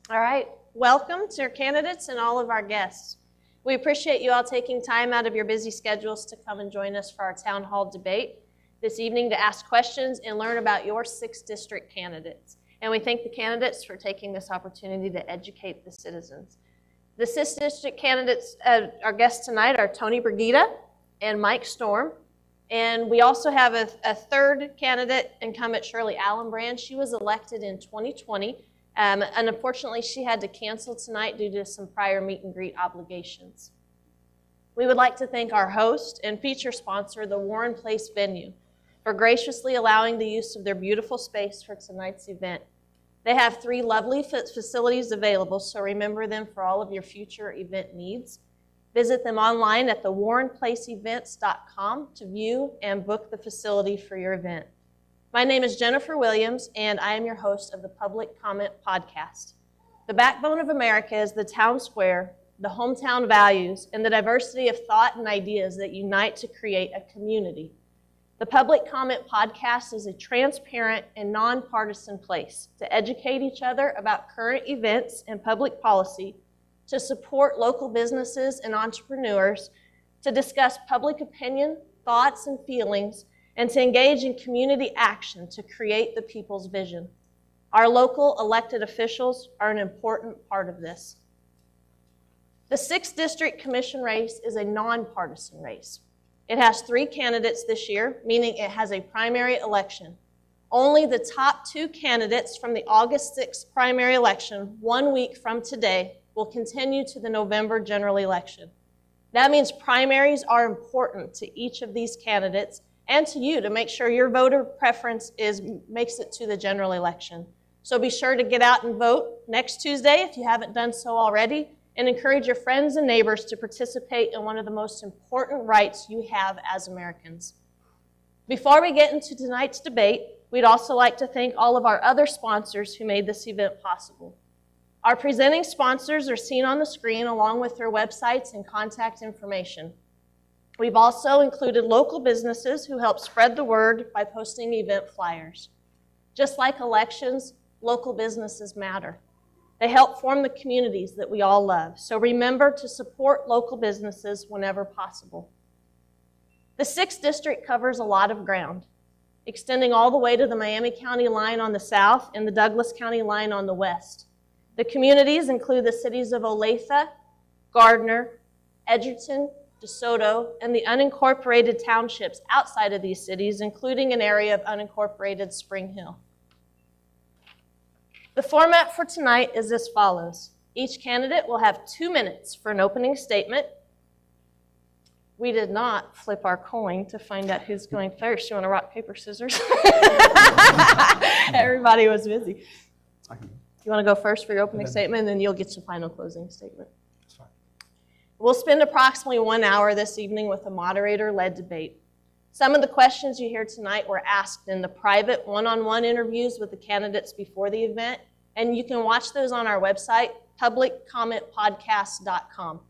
All right, welcome to our candidates and all of our guests. We appreciate you all taking time out of your busy schedules to come and join us for our town hall debate this evening to ask questions and learn about your 6th district candidates. And we thank the candidates for taking this opportunity to educate the citizens. The 6th district candidates, our guests tonight are Tony Brigida and Mike Storm. And we also have a third candidate, incumbent Shirley Allenbrand. She was elected in 2020. And unfortunately, she had to cancel tonight due to some prior meet and greet obligations. We would like to thank our host and feature sponsor, the Warren Place Venue, for graciously allowing the use of their beautiful space for tonight's event. They have 3 lovely facilities available, so remember them for all of your future event needs. Visit them online at thewarrenplaceevents.com to view and book the facility for your event. My name is Jennifer Williams, and I am your host of the Public Comment Podcast. The backbone of America is the town square, the hometown values, and the diversity of thought and ideas that unite to create a community. The Public Comment Podcast is a transparent and nonpartisan place to educate each other about current events and public policy, to support local businesses and entrepreneurs, to discuss public opinion, thoughts, and feelings, and to engage in community action to create the people's vision. Our local elected officials are an important part of this. The 6th District Commission race is a nonpartisan race. It has 3 candidates this year, meaning it has a primary election. Only the top 2 candidates from the August 6th primary election, 1 week from today, will continue to the November general election. That means primaries are important to each of these candidates and to you to make sure your voter preference makes it to the general election. So be sure to get out and vote next Tuesday if you haven't done so already, and encourage your friends and neighbors to participate in one of the most important rights you have as Americans. Before we get into tonight's debate, we'd also like to thank all of our other sponsors who made this event possible. Our presenting sponsors are seen on the screen along with their websites and contact information. We've also included local businesses who help spread the word by posting event flyers. Just like elections, local businesses matter. They help form the communities that we all love. So remember to support local businesses whenever possible. The 6th District covers a lot of ground, extending all the way to the Miami County line on the south and the Douglas County line on the west. The communities include the cities of Olathe, Gardner, Edgerton, DeSoto, and the unincorporated townships outside of these cities, including an area of unincorporated Spring Hill. The format for tonight is as follows. Each candidate will have 2 minutes for an opening statement. We did not flip our coin to find out who's going first. You want to rock, paper, scissors? Everybody was busy. You want to go first for your opening statement, and then you'll get your final closing statement. That's fine. We'll spend approximately 1 hour this evening with a moderator-led debate. Some of the questions you hear tonight were asked in the private one-on-one interviews with the candidates before the event, and you can watch those on our website, publiccommentpodcast.com.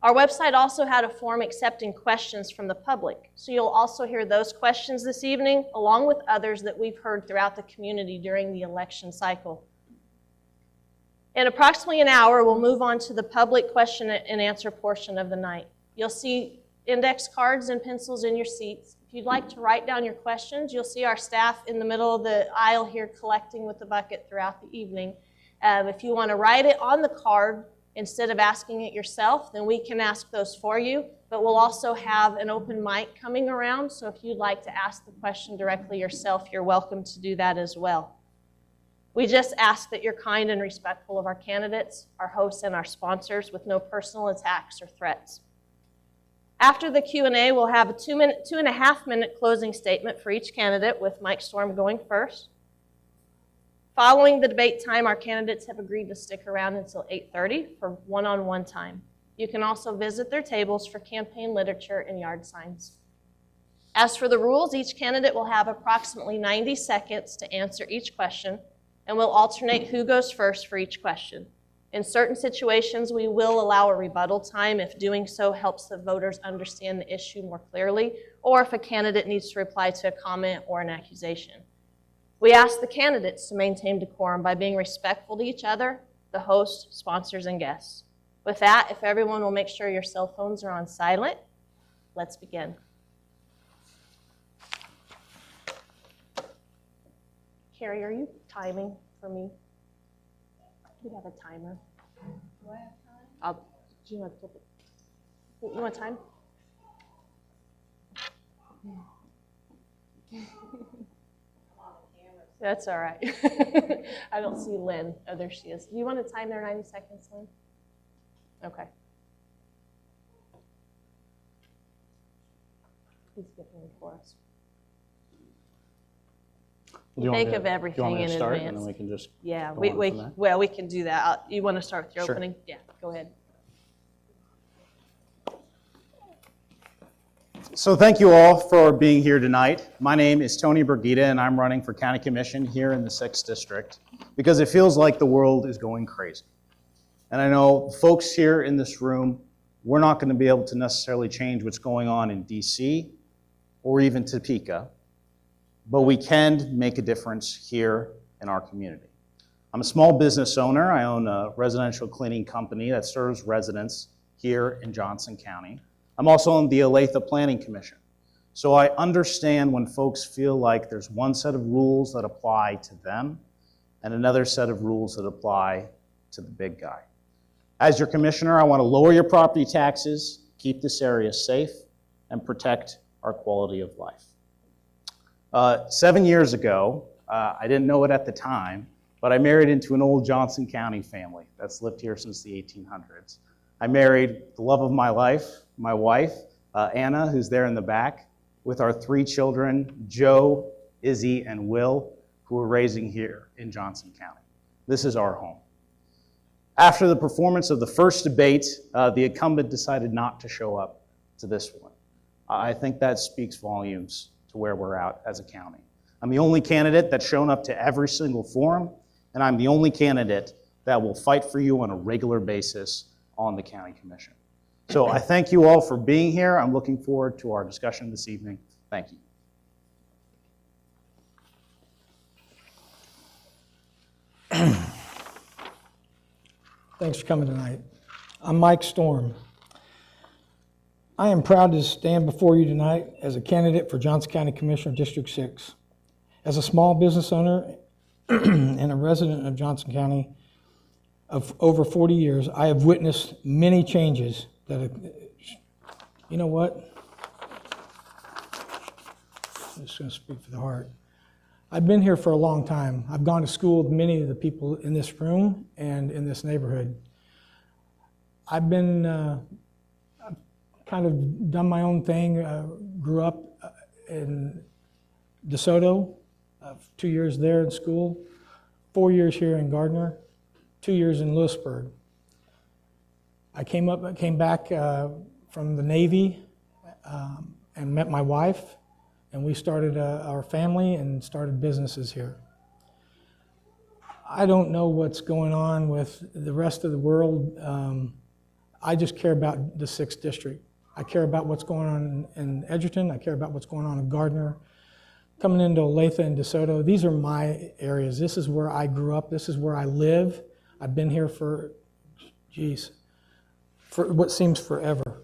Our website also had a form accepting questions from the public, so you'll also hear those questions this evening, along with others that we've heard throughout the community during the election cycle. In approximately an hour, we'll move on to the public question and answer portion of the night. You'll see index cards and pencils in your seats. If you'd like to write down your questions, you'll see our staff in the middle of the aisle here collecting with the bucket throughout the evening. If you want to write it on the card instead of asking it yourself, then we can ask those for you. But we'll also have an open mic coming around, so if you'd like to ask the question directly yourself, you're welcome to do that as well. We just ask that you're kind and respectful of our candidates, our hosts, and our sponsors with no personal attacks or threats. After the Q&A, we'll have a 2.5-minute closing statement for each candidate, with Mike Storm going first. Following the debate time, our candidates have agreed to stick around until 8:30 for one-on-one time. You can also visit their tables for campaign literature and yard signs. As for the rules, each candidate will have approximately 90 seconds to answer each question, and we'll alternate who goes first for each question. In certain situations, we will allow a rebuttal time if doing so helps the voters understand the issue more clearly, or if a candidate needs to reply to a comment or an accusation. We ask the candidates to maintain decorum by being respectful to each other, the host, sponsors, and guests. With that, if everyone will make sure your cell phones are on silent, let's begin. Carrie, are you timing for me? Do you have a timer? Do I have time? Do you want to flip it? You want time? That's all right. I don't see Lynn. Oh, there she is. Do you want to time there 90 seconds, Lynn? Okay. He's getting it for us. Think of everything in start, advance. and then we can just Yeah, go we on from there? well, we can do that. You want to start with your Sure. opening? Yeah, go ahead. So thank you all for being here tonight. My name is Tony Brigida, and I'm running for County Commission here in the 6th District because it feels like the world is going crazy. And I know folks here in this room, we're not going to be able to necessarily change what's going on in DC or even Topeka, but we can make a difference here in our community. I'm a small business owner. I own a residential cleaning company that serves residents here in Johnson County. I'm also on the Olathe Planning Commission. So I understand when folks feel like there's one set of rules that apply to them and another set of rules that apply to the big guy. As your commissioner, I want to lower your property taxes, keep this area safe, and protect our quality of life. 7 years ago, I didn't know it at the time, but I married into an old Johnson County family that's lived here since the 1800s. I married the love of my life, my wife, Anna, who's there in the back, with our 3 children, Joe, Izzy, and Will, who we're raising here in Johnson County. This is our home. After the performance of the first debate, the incumbent decided not to show up to this one. I think that speaks volumes to where we're at as a county. I'm the only candidate that's shown up to every single forum, and I'm the only candidate that will fight for you on a regular basis on the county commission. So I thank you all for being here. I'm looking forward to our discussion this evening. Thank you. Thanks for coming tonight. I'm Mike Storm. I am proud to stand before you tonight as a candidate for Johnson County Commissioner District 6. As a small business owner and a resident of Johnson County of over 40 years, I have witnessed many changes that have, you know what? I'm just going to speak for the heart. I've been here for a long time. I've gone to school with many of the people in this room and in this neighborhood. I've been I've kind of done my own thing. Grew up in DeSoto, 2 years there in school, 4 years here in Gardner, 2 years in Lewisburg. I came back from the Navy and met my wife, and we started our family and started businesses here. I don't know what's going on with the rest of the world. I just care about the 6th District. I care about what's going on in Edgerton. I care about what's going on in Gardner. Coming into Olathe and DeSoto, these are my areas. This is where I grew up. This is where I live. I've been here for what seems forever.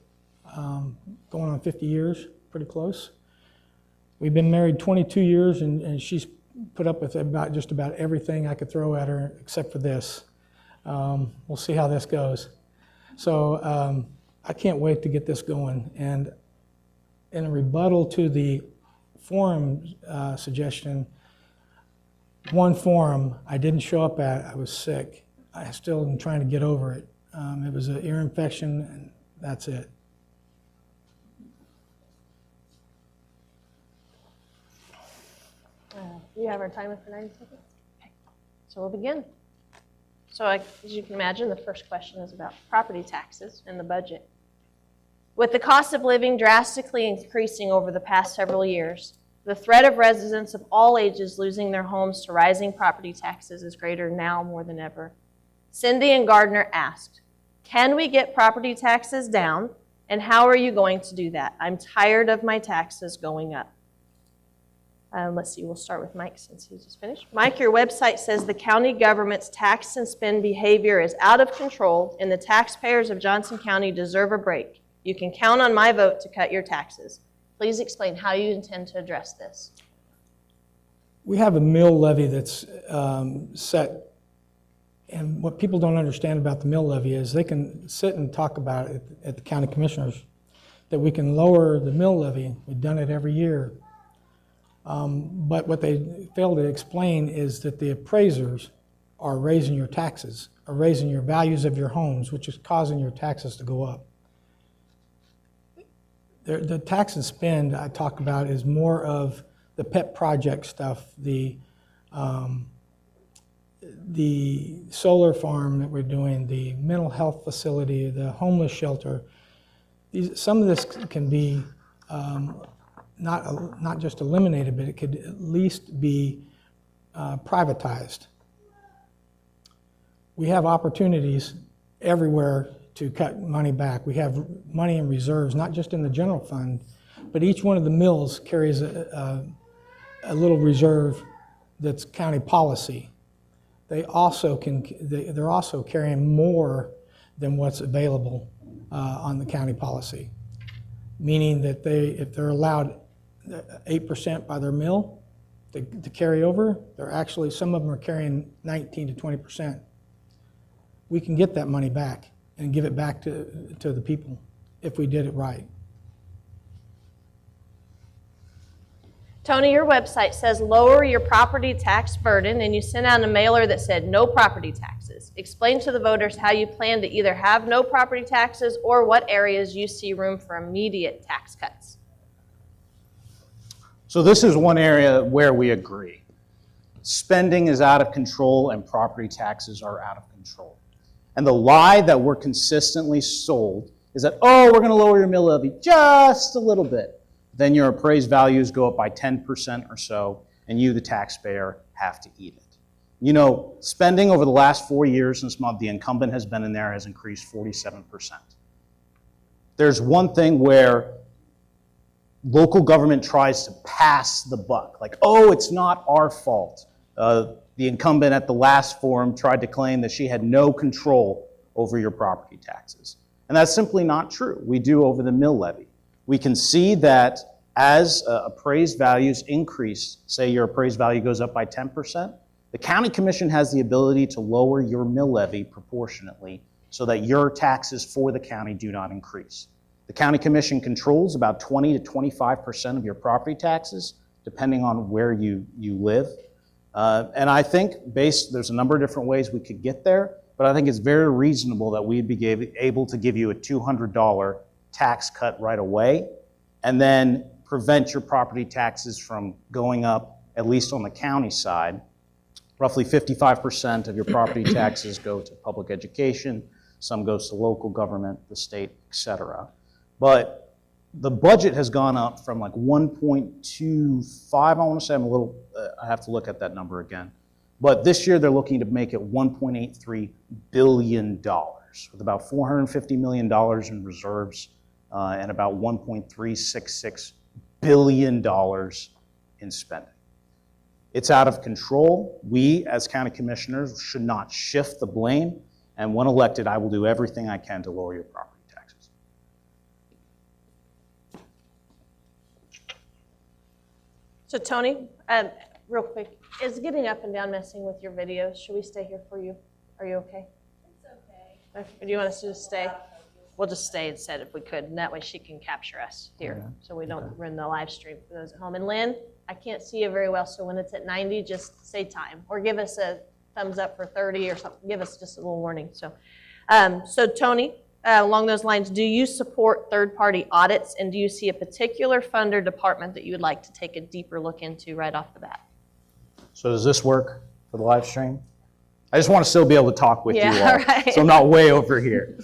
Going on 50 years, pretty close. We've been married 22 years, and she's put up with just about everything I could throw at her except for this. We'll see how this goes. So I can't wait to get this going. And in a rebuttal to the forum suggestion, one forum I didn't show up at, I was sick. I still am trying to get over it. It was an ear infection, and that's it. You have our timer for 90 seconds? Okay. So we'll begin. So as you can imagine, the first question is about property taxes and the budget. With the cost of living drastically increasing over the past several years, the threat of residents of all ages losing their homes to rising property taxes is greater now more than ever. Cindy and Gardner asked, can we get property taxes down, and how are you going to do that? I'm tired of my taxes going up. Let's see, we'll start with Mike since he just finished. Mike, your website says the county government's tax and spend behavior is out of control and the taxpayers of Johnson County deserve a break. You can count on my vote to cut your taxes. Please explain how you intend to address this. We have a mill levy that's set, and what people don't understand about the mill levy is they can sit and talk about it at the county commissioners, that we can lower the mill levy. We've done it every year. But what they fail to explain is that the appraisers are raising your taxes, are raising your values of your homes, which is causing your taxes to go up. The tax and spend I talk about is more of the pet project stuff, the solar farm that we're doing, the mental health facility, the homeless shelter. Some of this can be not just eliminated, but it could at least be privatized. We have opportunities everywhere to cut money back. We have money in reserves, not just in the general fund, but each one of the mills carries a little reserve that's county policy. They're also carrying more than what's available on the county policy, meaning that if they're allowed 8% by their mill to carry over, some of them are carrying 19 to 20%. We can get that money back and give it back to the people if we did it right. Tony, your website says lower your property tax burden, and you sent out a mailer that said no property taxes. Explain to the voters how you plan to either have no property taxes or what areas you see room for immediate tax cuts. So this is one area where we agree. Spending is out of control and property taxes are out of control. And the lie that we're consistently sold is that, oh, we're going to lower your mill levy just a little bit. Then your appraised values go up by 10% or so, and you, the taxpayer, have to eat it. You know, spending over the last 4 years since the incumbent has been in there has increased 47%. There's one thing where local government tries to pass the buck, like, oh, it's not our fault. The incumbent at the last forum tried to claim that she had no control over your property taxes. And that's simply not true. We do over the mill levy. We can see that as appraised values increase, say your appraised value goes up by 10%, the county commission has the ability to lower your mill levy proportionately so that your taxes for the county do not increase. The county commission controls about 20 to 25% of your property taxes, depending on where you live. And I think there's a number of different ways we could get there, but I think it's very reasonable that we'd be able to give you a $200 tax cut right away, and then prevent your property taxes from going up, at least on the county side. Roughly 55% of your property taxes go to public education, some goes to local government, the state, etc. But the budget has gone up from like 1.25, I want to say, I have to look at that number again. But this year they're looking to make it $1.83 billion, with about $450 million in reserves and about $1.366 billion in spending. It's out of control. We, as county commissioners, should not shift the blame. And when elected, I will do everything I can to lower your property taxes. So Tony, real quick, is getting up and down messing with your videos? Should we stay here for you? Are you okay? It's okay. Or do you want us to just stay? We'll just stay instead if we could, and that way she can capture us here, so we don't ruin the live stream for those at home. And Lynn, I can't see you very well, so when it's at 90, just say time, or give us a thumbs up for 30 or something. Give us just a little warning. So, so Tony, along those lines, do you support third-party audits, and do you see a particular fund or department that you would like to take a deeper look into right off the bat? So does this work for the live stream? I just want to still be able to talk with you all, right. so I'm not way over here.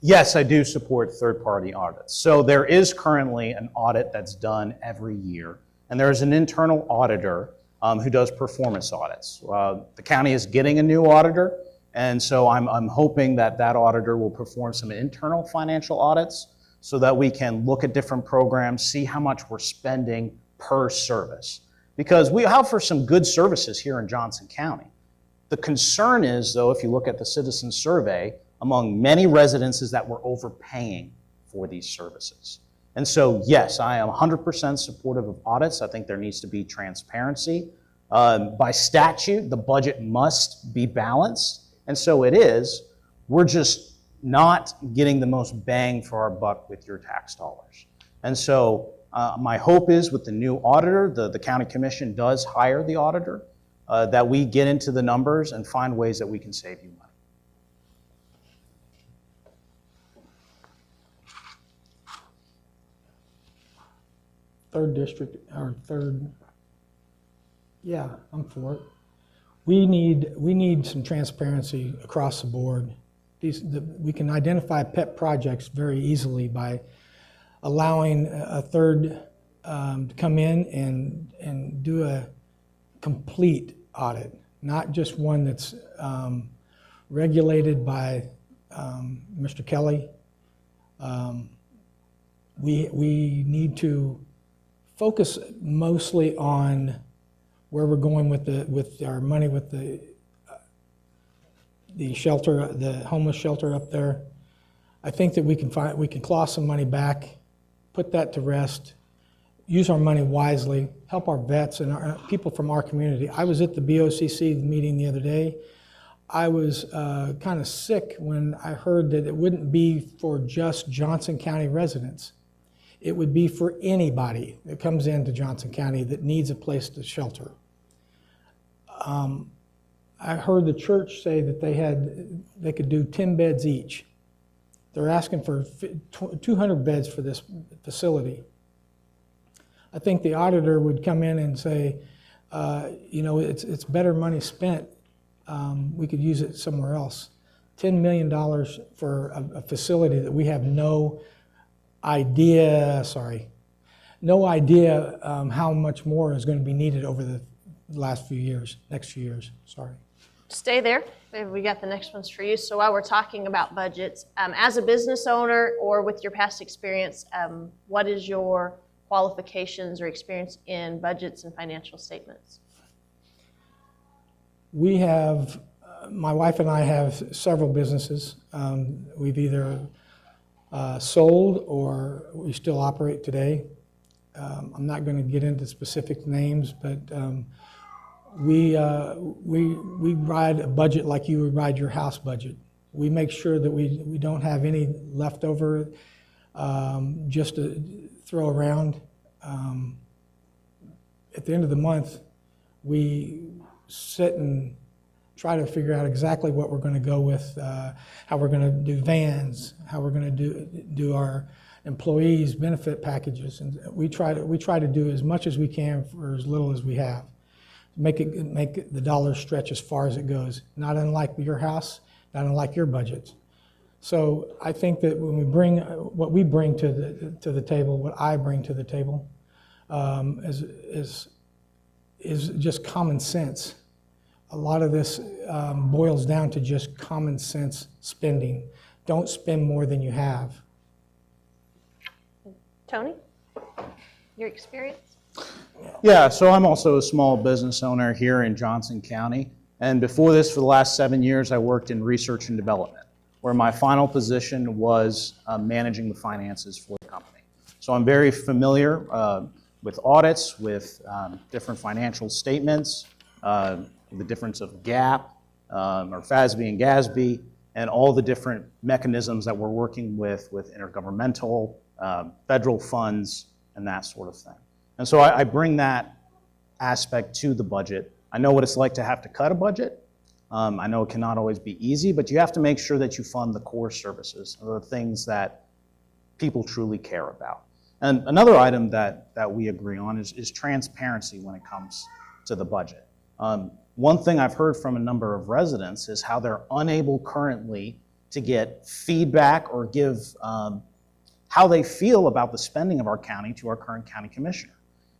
Yes, I do support third-party audits. So there is currently an audit that's done every year, and there is an internal auditor who does performance audits. The county is getting a new auditor, and so I'm hoping that that auditor will perform some internal financial audits so that we can look at different programs, see how much we're spending per service, because we offer some good services here in Johnson County. The concern is, though, if you look at the citizen survey, among many residents is that we're overpaying for these services. And so, yes, I am 100% supportive of audits. I think there needs to be transparency. By statute, the budget must be balanced, and so it is. We're just not getting the most bang for our buck with your tax dollars. And so my hope is with the new auditor, the county commission does hire the auditor, that we get into the numbers and find ways that we can save you money. Third district, or third, yeah, I'm for it. We need some transparency across the board. We can identify pet projects very easily by allowing a third to come in and do a complete audit, not just one that's regulated by Mr. Kelly. We need to focus mostly on where we're going with our money with the shelter, the homeless shelter up there. I think that we can claw some money back, put that to rest, use our money wisely, help our vets and our people from our community. I was at the BOCC meeting the other day. I was kind of sick when I heard that it wouldn't be for just Johnson County residents. It would be for anybody that comes into Johnson County that needs a place to shelter. I heard the church say that they could do 10 beds each. They're asking for 200 beds for this facility. I think the auditor would come in and say, it's better money spent. We could use it somewhere else. $10 million for a facility that we have no idea how much more is going to be needed over the next few years. Stay there. We got the next ones for you. So while we're talking about budgets, as a business owner or with your past experience, what is your qualifications or experience in budgets and financial statements? We have, my wife and I have several businesses. We've either sold or we still operate today. I'm not going to get into specific names, but we ride a budget like you would ride your house budget. We make sure that we don't have any leftover just to throw around. At the end of the month, we sit and try to figure out exactly what we're going to go with, how we're going to do vans, how we're going to do our employees' benefit packages, and we try to do as much as we can for as little as we have. Make the dollars stretch as far as it goes. Not unlike your house, not unlike your budgets. So I think that when we bring what we bring to the table, what I bring to the table, is just common sense. A lot of this boils down to just common sense spending. Don't spend more than you have. Tony, your experience? Yeah, so I'm also a small business owner here in Johnson County. And before this, for the last 7 years, I worked in research and development, where my final position was managing the finances for the company. So I'm very familiar with audits, with different financial statements, the difference of GAAP, or FASB and GASB, and all the different mechanisms that we're working with intergovernmental, federal funds, and that sort of thing. And so I bring that aspect to the budget. I know what it's like to have to cut a budget. I know it cannot always be easy, but you have to make sure that you fund the core services, the things that people truly care about. And another item that we agree on is transparency when it comes to the budget. One thing I've heard from a number of residents is how they're unable currently to get feedback or give how they feel about the spending of our county to our current county commissioner.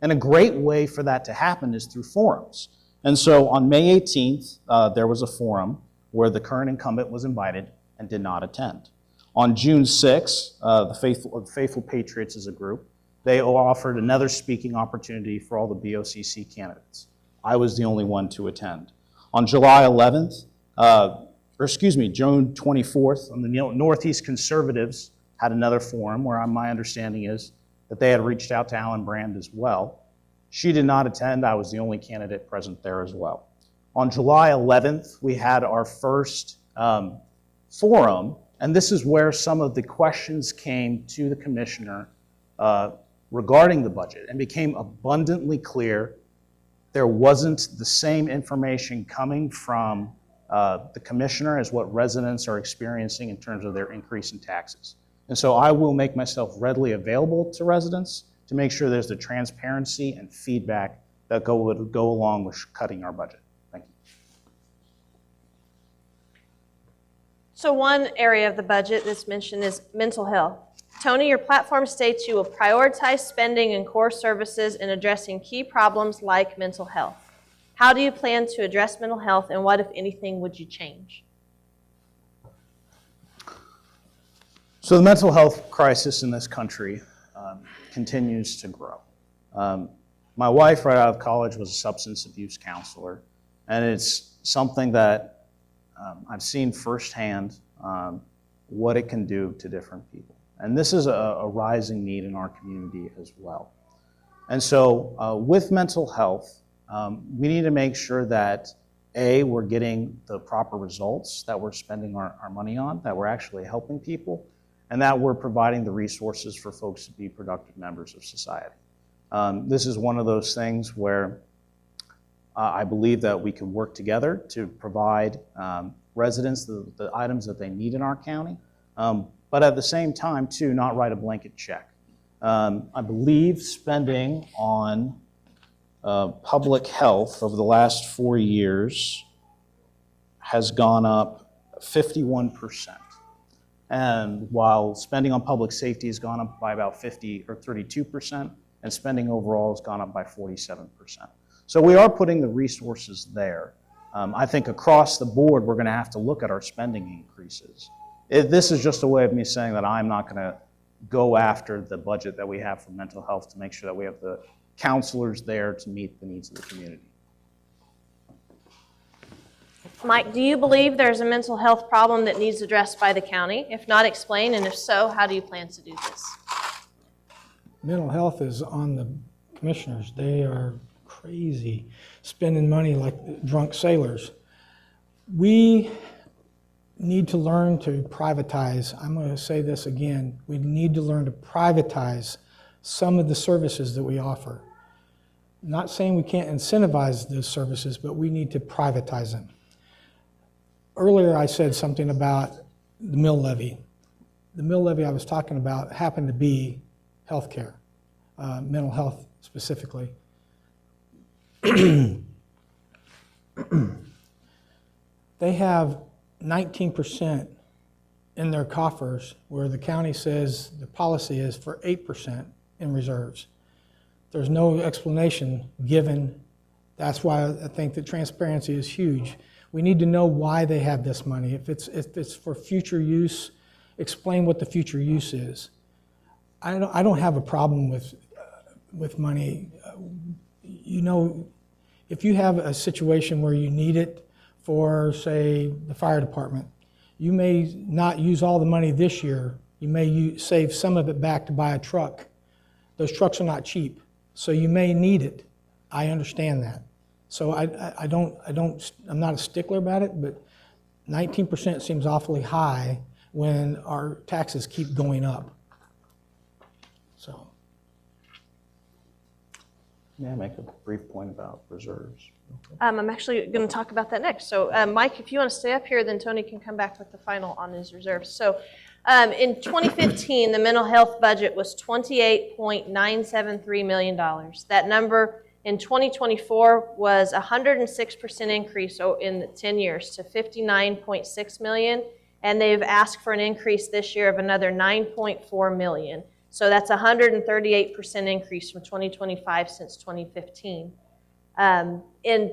And a great way for that to happen is through forums. And so on May 18th, there was a forum where the current incumbent was invited and did not attend. On June 6th, the Faithful Patriots as a group they offered another speaking opportunity for all the BOCC candidates. I was the only one to attend. On July 11th, June 24th, on the Northeast Conservatives had another forum where my understanding is that they had reached out to Alan Brand as well. She did not attend. I was the only candidate present there as well. On July 11th, we had our first forum, and this is where some of the questions came to the commissioner regarding the budget, and became abundantly clear there wasn't the same information coming from the commissioner as what residents are experiencing in terms of their increase in taxes. And so I will make myself readily available to residents to make sure there's the transparency and feedback that would go along with cutting our budget. Thank you. So one area of the budget that's mentioned is mental health. Tony, your platform states you will prioritize spending in core services and addressing key problems like mental health. How do you plan to address mental health, and what, if anything, would you change? So the mental health crisis in this country continues to grow. My wife, right out of college, was a substance abuse counselor, and it's something that I've seen firsthand what it can do to different people. And this is a rising need in our community as well. And so with mental health, we need to make sure that, A, we're getting the proper results that we're spending our money on, that we're actually helping people, and that we're providing the resources for folks to be productive members of society. This is one of those things where I believe that we can work together to provide residents the items that they need in our county, but at the same time, too, not write a blanket check. I believe spending on public health over the last 4 years has gone up 51%. And while spending on public safety has gone up by about 50 or 32%, and spending overall has gone up by 47%. So we are putting the resources there. I think across the board, we're going to have to look at our spending increases. This is just a way of me saying that I'm not going to go after the budget that we have for mental health to make sure that we have the counselors there to meet the needs of the community. Mike, do you believe there's a mental health problem that needs addressed by the county? If not, explain, and if so, how do you plan to do this? Mental health is on the commissioners. They are crazy, spending money like drunk sailors. We need to learn to privatize. I'm going to say this again. We need to learn to privatize some of the services that we offer. Not saying we can't incentivize those services, but we need to privatize them. Earlier I said something about the mill levy. The mill levy I was talking about happened to be healthcare, mental health specifically. They have 19% in their coffers where the county says the policy is for 8% in reserves. There's no explanation given. That's why I think that transparency is huge. We need to know why they have this money. If it's for future use, explain what the future use is. I don't have a problem with money. You know, if you have a situation where you need it for, say, the fire department, you may not use all the money this year. You may save some of it back to buy a truck. Those trucks are not cheap, so you may need it. I understand that. So I'm not a stickler about it, but 19% seems awfully high when our taxes keep going up. So. May I make a brief point about reserves? I'm actually going to talk about that next. So Mike, if you want to stay up here, then Tony can come back with the final on his reserves. So in 2015, the mental health budget was $28.973 million. That number in 2024 was a 106% increase in 10 years to $59.6 million, and they've asked for an increase this year of another $9.4 million. So that's a 138% increase from 2025 since 2015. In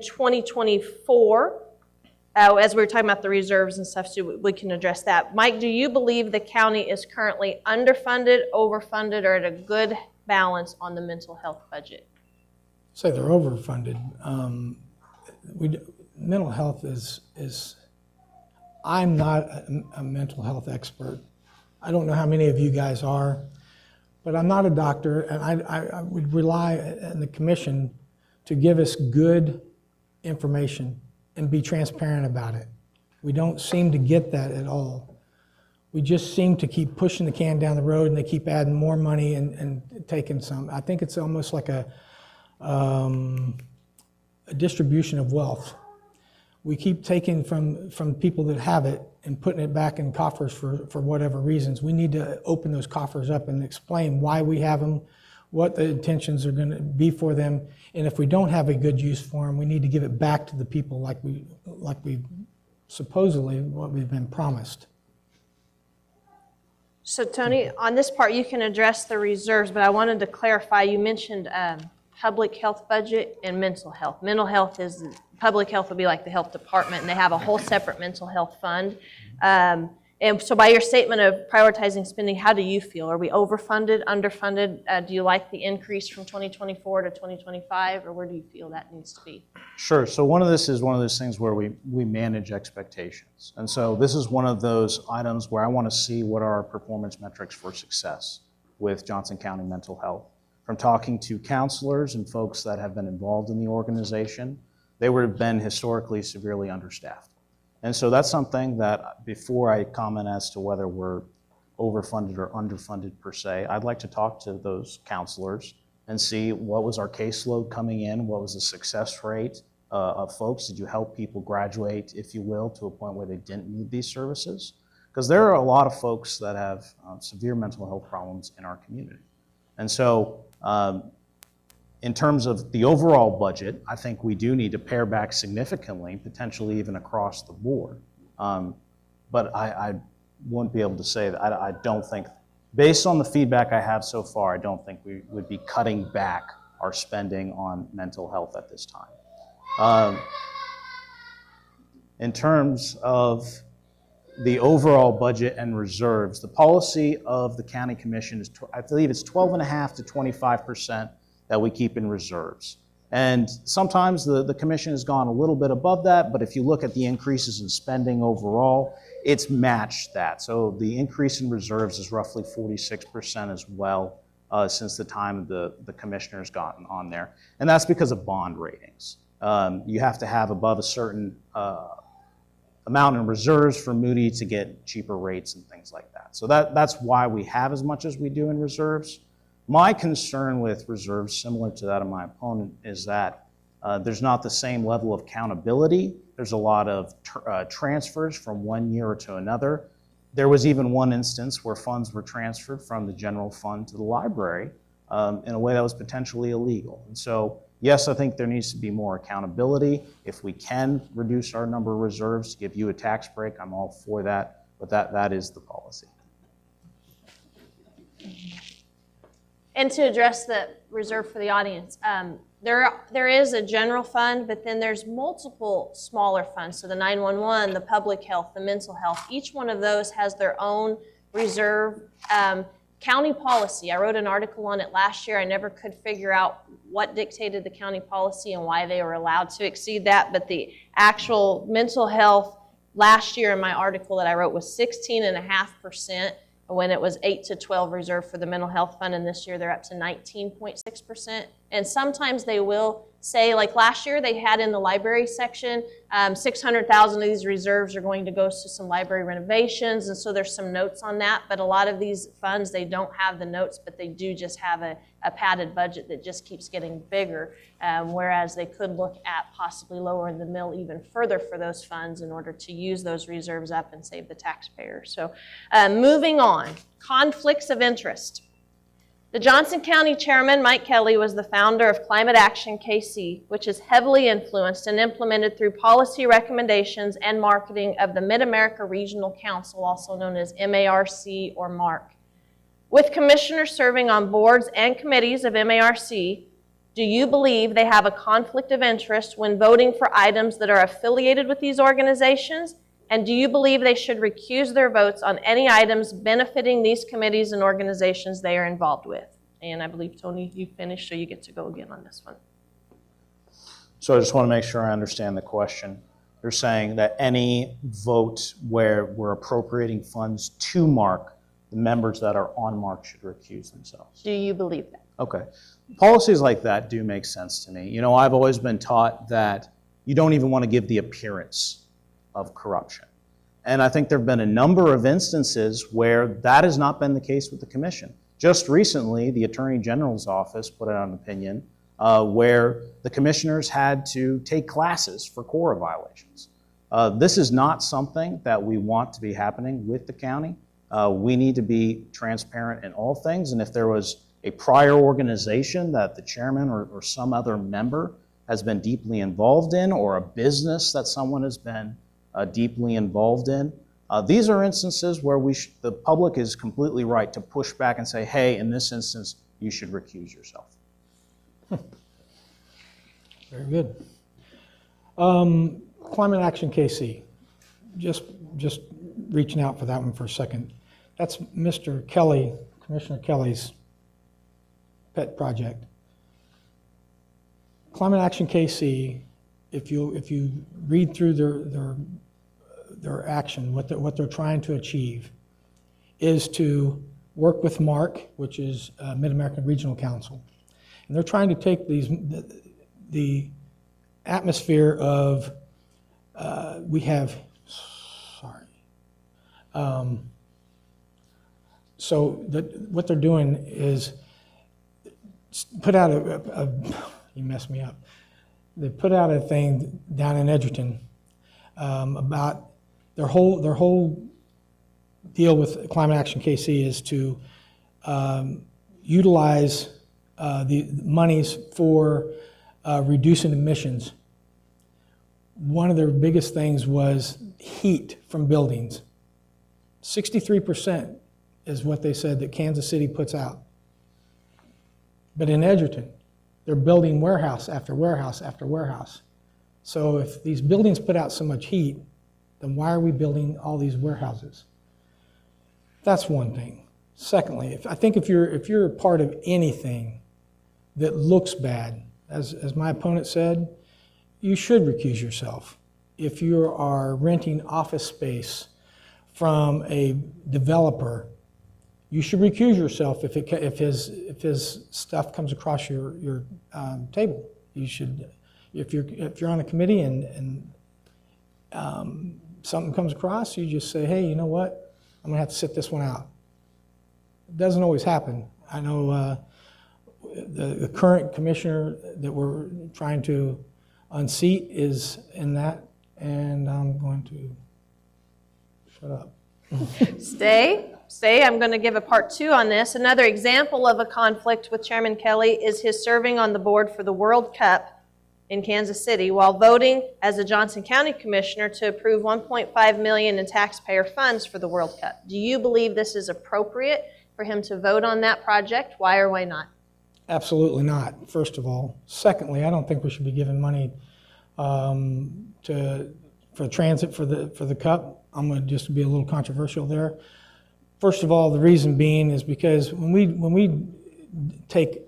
2024, as we were talking about the reserves and stuff, so we can address that. Mike, do you believe the county is currently underfunded, overfunded, or at a good balance on the mental health budget? Say they're overfunded. Mental health is I'm not a mental health expert. I don't know how many of you guys are, but I'm not a doctor, and I would rely on the commission to give us good information and be transparent about it. We don't seem to get that at all. We just seem to keep pushing the can down the road, and they keep adding more money and taking some. I think it's almost like a distribution of wealth. We keep taking from people that have it and putting it back in coffers for whatever reasons. We need to open those coffers up and explain why we have them, what the intentions are going to be for them, and if we don't have a good use for them, we need to give it back to the people like we supposedly what we've been promised. So Tony, on this part, you can address the reserves, but I wanted to clarify, you mentioned public health budget and mental health. Mental health is, public health would be like the health department, and they have a whole separate mental health fund. And so by your statement of prioritizing spending, how do you feel? Are we overfunded, underfunded? Do you like the increase from 2024 to 2025, or where do you feel that needs to be? Sure. So one of this is one of those things where we manage expectations. And so this is one of those items where I want to see what are our performance metrics for success with Johnson County Mental Health. From talking to counselors and folks that have been involved in the organization, they would have been historically severely understaffed. And so that's something that before I comment as to whether we're overfunded or underfunded per se, I'd like to talk to those counselors and see what was our caseload coming in, what was the success rate of folks. Did you help people graduate, if you will, to a point where they didn't need these services? Because there are a lot of folks that have severe mental health problems in our community. And so in terms of the overall budget, I think we do need to pare back significantly, potentially even across the board. But I wouldn't be able to say that. I don't think, based on the feedback I have so far, I don't think we would be cutting back our spending on mental health at this time. In terms of the overall budget and reserves, the policy of the county commission is, I believe it's 12.5% to 25% that we keep in reserves. And sometimes the commission has gone a little bit above that, but if you look at the increases in spending overall, it's matched that. So the increase in reserves is roughly 46% as well since the time the commissioner's gotten on there. And that's because of bond ratings. You have to have above a certain amount in reserves for Moody to get cheaper rates and things like that. So that's why we have as much as we do in reserves. My concern with reserves, similar to that of my opponent, is that there's not the same level of accountability. There's a lot of transfers from one year to another. There was even one instance where funds were transferred from the general fund to the library in a way that was potentially illegal. And so, yes, I think there needs to be more accountability. If we can reduce our number of reserves to give you a tax break, I'm all for that, but that is the policy. And to address the reserve for the audience, there is a general fund, but then there's multiple smaller funds. So the 911, the public health, the mental health, each one of those has their own reserve. County policy, I wrote an article on it last year. I never could figure out what dictated the county policy and why they were allowed to exceed that, but the actual mental health last year in my article that I wrote was 16.5%. When it was 8 to 12 reserved for the mental health fund, and this year they're up to 19.6%. And sometimes they will say, like last year they had in the library section, 600,000 of these reserves are going to go to some library renovations, and so there's some notes on that. But a lot of these funds, they don't have the notes, but they do just have a padded budget that just keeps getting bigger, whereas they could look at possibly lowering the mill even further for those funds in order to use those reserves up and save the taxpayer. So moving on, conflicts of interest. The Johnson County Chairman, Mike Kelly, was the founder of Climate Action KC, which is heavily influenced and implemented through policy recommendations and marketing of the Mid-America Regional Council, also known as MARC or MARC. With commissioners serving on boards and committees of MARC, Do you believe they have a conflict of interest when voting for items that are affiliated with these organizations? And do you believe they should recuse their votes on any items benefiting these committees and organizations they are involved with? And I believe, Tony, you finished, so you get to go again on this one. So I just want to make sure I understand the question. They're saying that any vote where we're appropriating funds to Mark, the members that are on Mark should recuse themselves. Do you believe that? Okay. Policies like that do make sense to me. You know, I've always been taught that you don't even want to give the appearance of corruption. And I think there have been a number of instances where that has not been the case with the commission. Just recently, the Attorney General's office put out an opinion where the commissioners had to take classes for KORA violations. This is not something that we want to be happening with the county. We need to be transparent in all things, and if there was a prior organization that the chairman or some other member has been deeply involved in, or a business that someone has been deeply involved in, these are instances where the public is completely right to push back and say, hey, in this instance, you should recuse yourself. Very good. Climate Action KC, just reaching out for that one for a second. That's Mr. Kelly, Commissioner Kelly's pet project. Climate Action KC, if you read through their action, what they're trying to achieve is to work with MARC, which is Mid-American Regional Council. And they're trying to take the atmosphere of, what they're doing is put out you messed me up. They put out a thing down in Edgerton about their whole deal with Climate Action KC is to utilize the monies for reducing emissions. One of their biggest things was heat from buildings. 63% is what they said that Kansas City puts out. But in Edgerton, they're building warehouse after warehouse after warehouse. So if these buildings put out so much heat, then why are we building all these warehouses? That's one thing. Secondly, I think if you're a part of anything that looks bad, as my opponent said, you should recuse yourself. If you are renting office space from a developer, you should recuse yourself if his stuff comes across your table. You should, if you're on a committee and something comes across, you just say, hey, you know what? I'm gonna have to sit this one out. It doesn't always happen. I know the current commissioner that we're trying to unseat is in that, and I'm going to shut up. Stay. I'm going to give a part 2 on this. Another example of a conflict with Chairman Kelly is his serving on the board for the World Cup in Kansas City while voting as a Johnson County Commissioner to approve $1.5 million in taxpayer funds for the World Cup. Do you believe this is appropriate for him to vote on that project? Why or why not? Absolutely not, first of all. Secondly, I don't think we should be giving money for transit for the Cup. I'm going to just be a little controversial there. First of all, the reason being is because when we take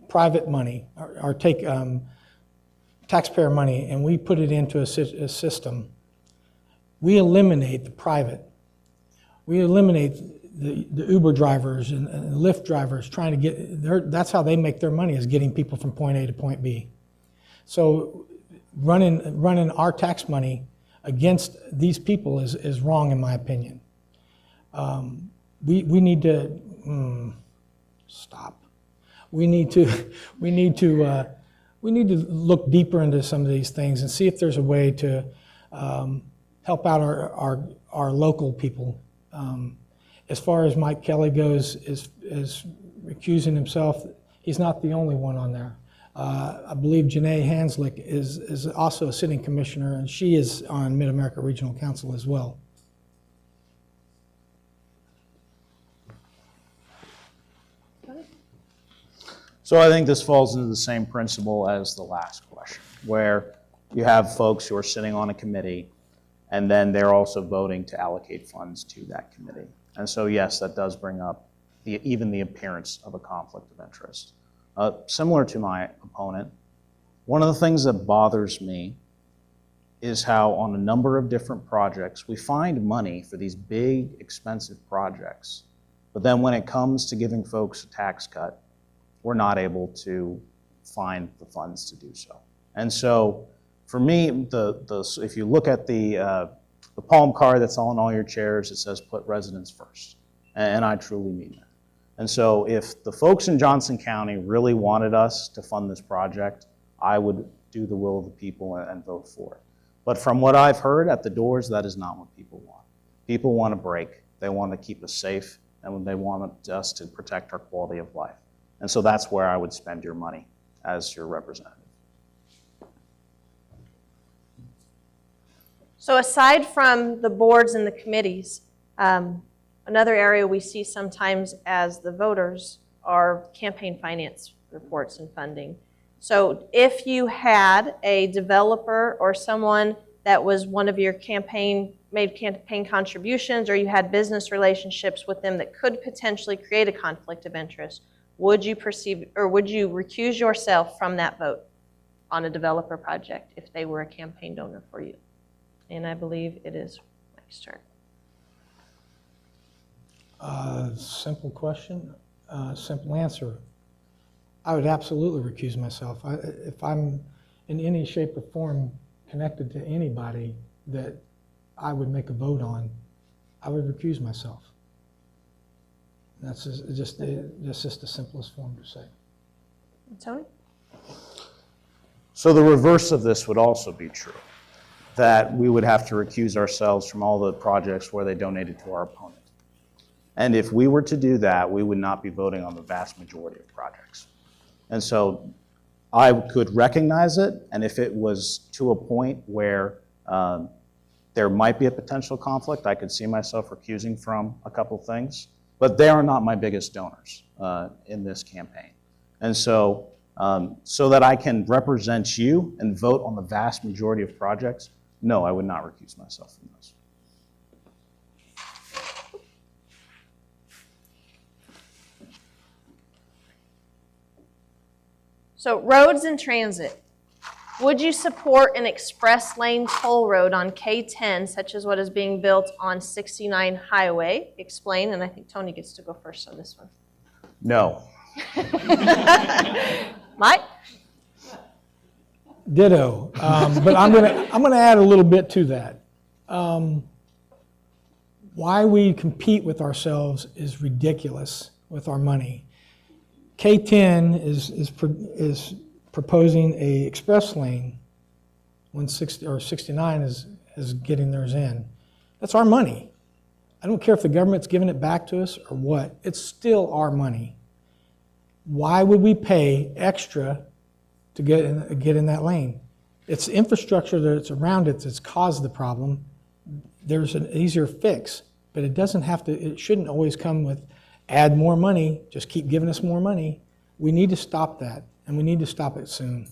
private money or take taxpayer money and we put it into a system, we eliminate the private. We eliminate the Uber drivers and the Lyft drivers trying to get that's how they make their money, is getting people from point A to point B. So running our tax money against these people is wrong, in my opinion. We need to stop. We need to look deeper into some of these things and see if there's a way to help out our local people. As far as Mike Kelly goes, is recusing himself. He's not the only one on there. I believe Janae Hanslick is also a sitting commissioner, and she is on Mid-America Regional Council as well. So I think this falls into the same principle as the last question, where you have folks who are sitting on a committee, and then they're also voting to allocate funds to that committee. And so yes, that does bring up even the appearance of a conflict of interest. Similar to my opponent, one of the things that bothers me is how on a number of different projects, we find money for these big, expensive projects, but then when it comes to giving folks a tax cut, we're not able to find the funds to do so. And so for me, if you look at the palm card that's on all your chairs, it says put residents first. And I truly mean that. And so if the folks in Johnson County really wanted us to fund this project, I would do the will of the people and vote for it. But from what I've heard at the doors, that is not what people want. People want a break. They want to keep us safe, and they want us to protect our quality of life. And so that's where I would spend your money as your representative. So aside from the boards and the committees, another area we see sometimes as the voters are campaign finance reports and funding. So if you had a developer or someone that was one of your made campaign contributions, or you had business relationships with them that could potentially create a conflict of interest, would you recuse yourself from that vote on a developer project if they were a campaign donor for you? And I believe it is Mike's turn. Simple question, simple answer. I would absolutely recuse myself. If I'm in any shape or form connected to anybody that I would make a vote on, I would recuse myself. That's just the simplest form to say. Tony? So the reverse of this would also be true, that we would have to recuse ourselves from all the projects where they donated to our opponent. And if we were to do that, we would not be voting on the vast majority of projects. And so I could recognize it, and if it was to a point where there might be a potential conflict, I could see myself recusing from a couple things, but they are not my biggest donors in this campaign. And so, so that I can represent you and vote on the vast majority of projects, no, I would not recuse myself from those. So roads and transit. Would you support an express lane toll road on K10, such as what is being built on 69 Highway? Explain, and I think Tony gets to go first on this one. No. Mike? Ditto, but I'm gonna add a little bit to that. Why we compete with ourselves is ridiculous with our money. K10 is proposing a express lane when 69 is getting theirs in. That's our money. I don't care if the government's giving it back to us or what. It's still our money. Why would we pay extra to get in that lane? It's infrastructure that's around it that's caused the problem. There's an easier fix, but it doesn't have to. It shouldn't always come with add more money. Just keep giving us more money. We need to stop that, and we need to stop it soon.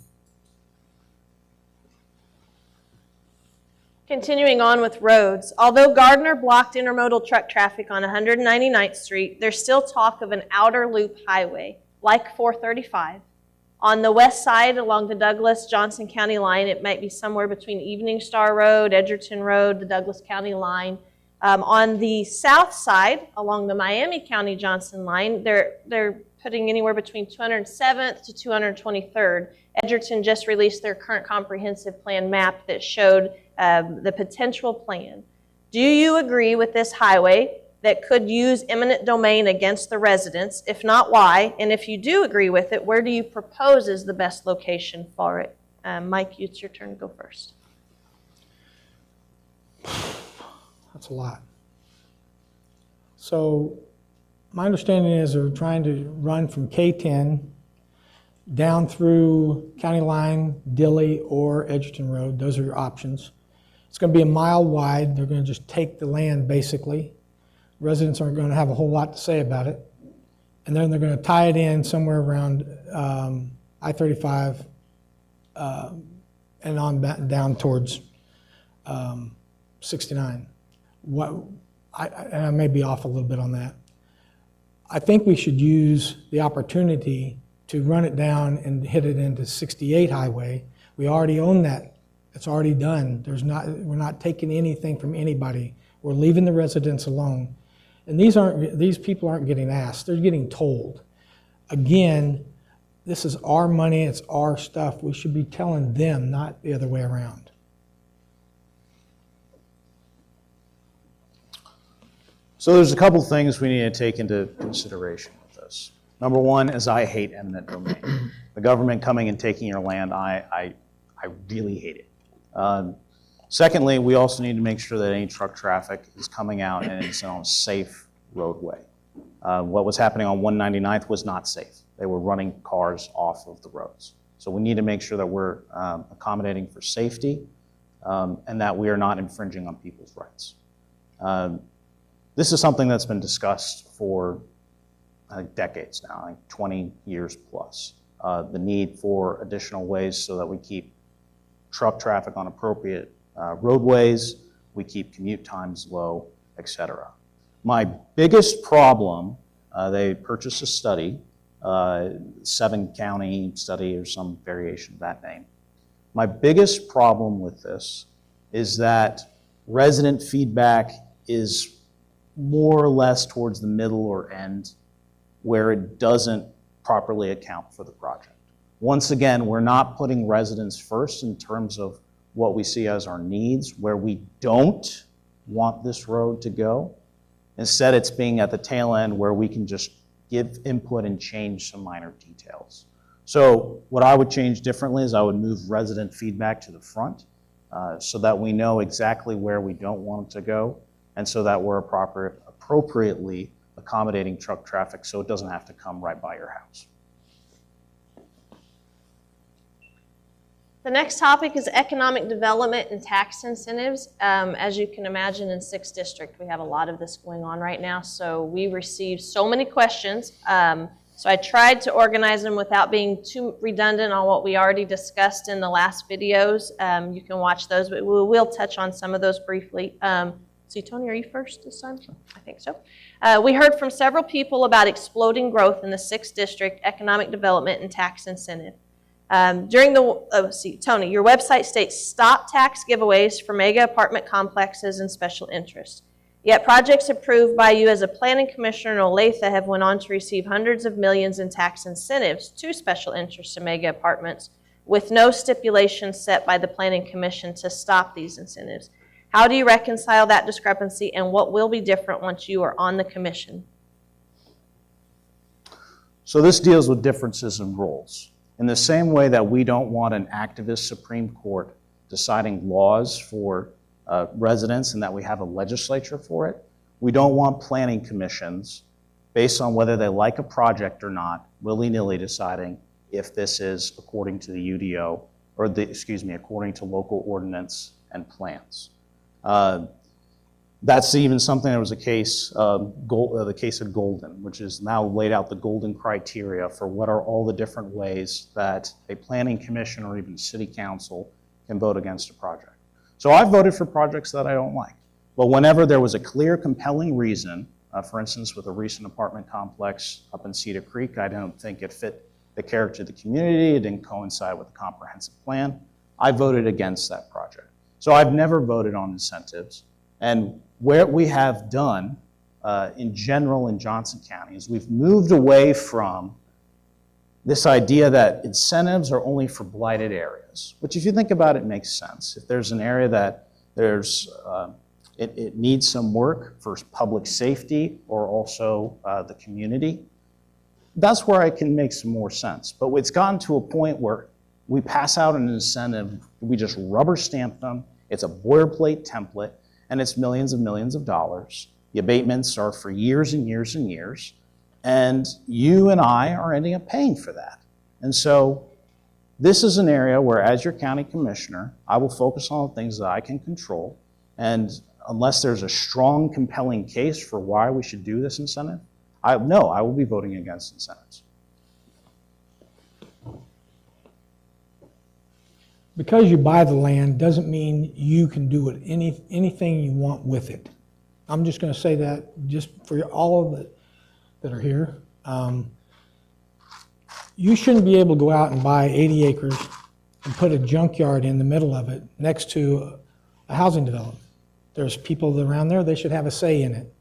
Continuing on with roads, although Gardner blocked intermodal truck traffic on 199th Street, there's still talk of an outer loop highway, like 435. On the west side along the Douglas-Johnson County line, it might be somewhere between Evening Star Road, Edgerton Road, the Douglas County line. On the south side, along the Miami County-Johnson line, they're putting anywhere between 207th to 223rd. Edgerton just released their current comprehensive plan map that showed the potential plan. Do you agree with this highway that could use eminent domain against the residents? If not, why? And if you do agree with it, where do you propose is the best location for it? Mike, it's your turn to go first. That's a lot. So my understanding is they're trying to run from K10 down through County Line, Dilley, or Edgerton Road. Those are your options. It's going to be a mile wide. They're going to just take the land, basically. Residents aren't going to have a whole lot to say about it. And then they're going to tie it in somewhere around I-35 and on down towards 69. And I may be off a little bit on that. I think we should use the opportunity to run it down and hit it into 68 highway. We already own that. It's already done. We're not taking anything from anybody. We're leaving the residents alone. And these people aren't getting asked. They're getting told. Again, this is our money. It's our stuff. We should be telling them, not the other way around. So there's a couple things we need to take into consideration with this. Number one is I hate eminent domain. The government coming and taking your land, I really hate it. Secondly, we also need to make sure that any truck traffic is coming out and it's on a safe roadway. What was happening on 199th was not safe. They were running cars off of the roads. So we need to make sure that we're accommodating for safety and that we are not infringing on people's rights. This is something that's been discussed for decades now, like 20 years plus. The need for additional ways so that we keep truck traffic on appropriate roadways, we keep commute times low, etc. My biggest problem, they purchased a study, 7-county study or some variation of that name. My biggest problem with this is that resident feedback is more or less towards the middle or end where it doesn't properly account for the project. Once again, we're not putting residents first in terms of what we see as our needs, where we don't want this road to go. Instead, it's being at the tail end where we can just give input and change some minor details. So what I would change differently is I would move resident feedback to the front so that we know exactly where we don't want it to go, and so that we're appropriately accommodating truck traffic so it doesn't have to come right by your house. The next topic is economic development and tax incentives. As you can imagine, in 6th District, we have a lot of this going on right now, so we received so many questions. So I tried to organize them without being too redundant on what we already discussed in the last videos. You can watch those, but we will touch on some of those briefly. So Tony, are you first this time? I think so. We heard from several people about exploding growth in the 6th District, economic development and tax incentive. Tony, your website states stop tax giveaways for mega apartment complexes and special interests. Yet projects approved by you as a planning commissioner in Olathe have went on to receive hundreds of millions in tax incentives to special interests and mega apartments with no stipulations set by the planning commission to stop these incentives. How do you reconcile that discrepancy, and what will be different once you are on the commission? So this deals with differences in roles. In the same way that we don't want an activist Supreme Court deciding laws for residents and that we have a legislature for it, we don't want planning commissions based on whether they like a project or not, willy-nilly deciding if this is according to the UDO, or according to local ordinance and plans. That's even something that was a case, the case of Golden, which is now laid out the Golden criteria for what are all the different ways that a planning commission or even city council can vote against a project. So I've voted for projects that I don't like. But whenever there was a clear, compelling reason, for instance, with a recent apartment complex up in Cedar Creek, I don't think it fit the character of the community, it didn't coincide with the comprehensive plan, I voted against that project. So I've never voted on incentives. And what we have done in general in Johnson County is we've moved away from this idea that incentives are only for blighted areas, which if you think about it makes sense. If there's an area that it needs some work for public safety or also the community, that's where it can make some more sense. But it's gotten to a point where we pass out an incentive, we just rubber stamp them, it's a boilerplate template, and it's millions of dollars. The abatements are for years and years and years, and you and I are ending up paying for that. And so this is an area where, as your county commissioner, I will focus on the things that I can control, and unless there's a strong, compelling case for why we should do this incentive, I will be voting against incentives. because you buy the land doesn't mean you can do anything you want with it. I'm just going to say that just for all of it that are here. You shouldn't be able to go out and buy 80 acres and put a junkyard in the middle of it next to a housing development. There's people around there, they should have a say in it.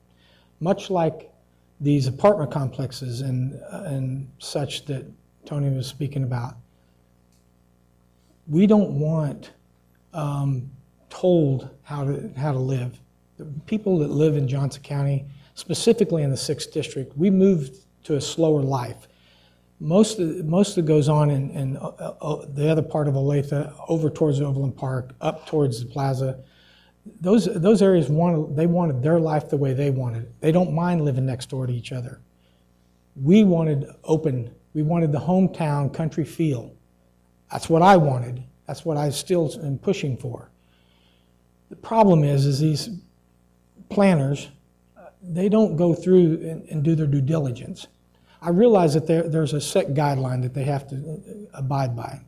Much like these apartment complexes and such that Tony was speaking about. We don't want told how to live. The people that live in Johnson County, specifically in the 6th District, we moved to a slower life. Most of it goes on in the other part of Olathe, over towards Overland Park, up towards the plaza. Those areas wanted their life the way they wanted it. They don't mind living next door to each other. We wanted open. We wanted the hometown country feel. That's what I wanted. That's what I still am pushing for. The problem is these planners, they don't go through and do their due diligence. I realize that there's a set guideline that they have to abide by,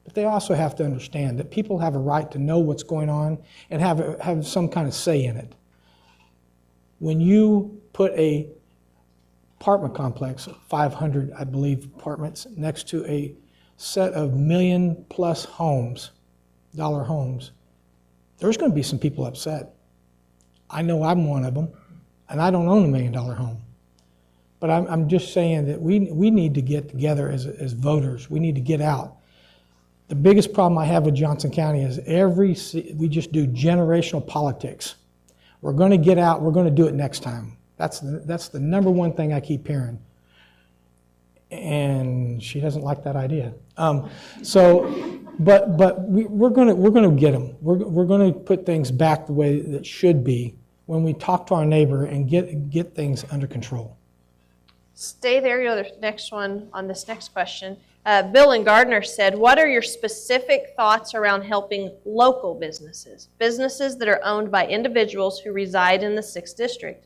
but they also have to understand that people have a right to know what's going on and have some kind of say in it. When you put a apartment complex, 500, I believe, apartments next to a set of $1 million+ dollar homes, there's going to be some people upset. I know I'm one of them, and I don't own a $1 million home. But I'm just saying that we need to get together as voters. We need to get out. The biggest problem I have with Johnson County is we just do generational politics. We're going to get out. We're going to do it next time. That's the number one thing I keep hearing. And she doesn't like that idea. But we're going to get them. We're going to put things back the way that it should be when we talk to our neighbor and get things under control. Stay there. You're the next one on this next question. Bill and Gardner said, what are your specific thoughts around helping local businesses that are owned by individuals who reside in the 6th District?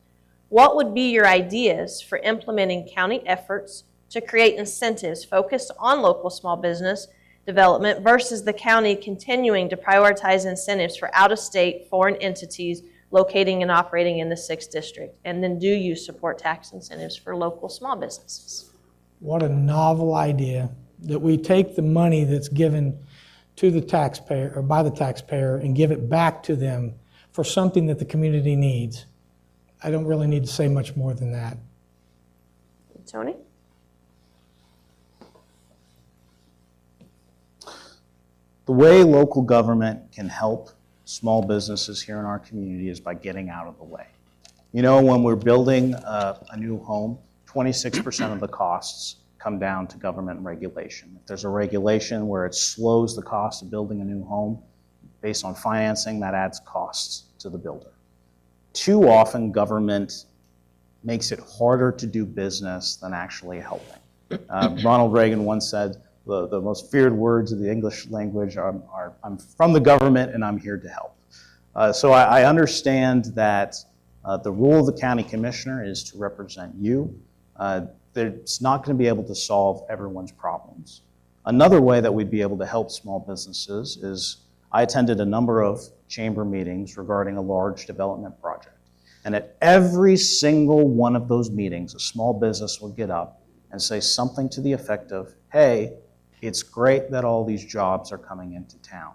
What would be your ideas for implementing county efforts to create incentives focused on local small business development versus the county continuing to prioritize incentives for out-of-state foreign entities locating and operating in the 6th District? And then do you support tax incentives for local small businesses? What a novel idea that we take the money that's given to the taxpayer or by the taxpayer and give it back to them for something that the community needs. I don't really need to say much more than that. Tony? The way local government can help small businesses here in our community is by getting out of the way. You know, when we're building a new home, 26% of the costs come down to government regulation. If there's a regulation where it slows the cost of building a new home based on financing, that adds costs to the builder. Too often, government makes it harder to do business than actually helping. Ronald Reagan once said, the most feared words of the English language are I'm from the government and I'm here to help. So I understand that the role of the county commissioner is to represent you. It's not going to be able to solve everyone's problems. Another way that we'd be able to help small businesses is I attended a number of chamber meetings regarding a large development project. And at every single one of those meetings, a small business will get up and say something to the effect of, hey, it's great that all these jobs are coming into town,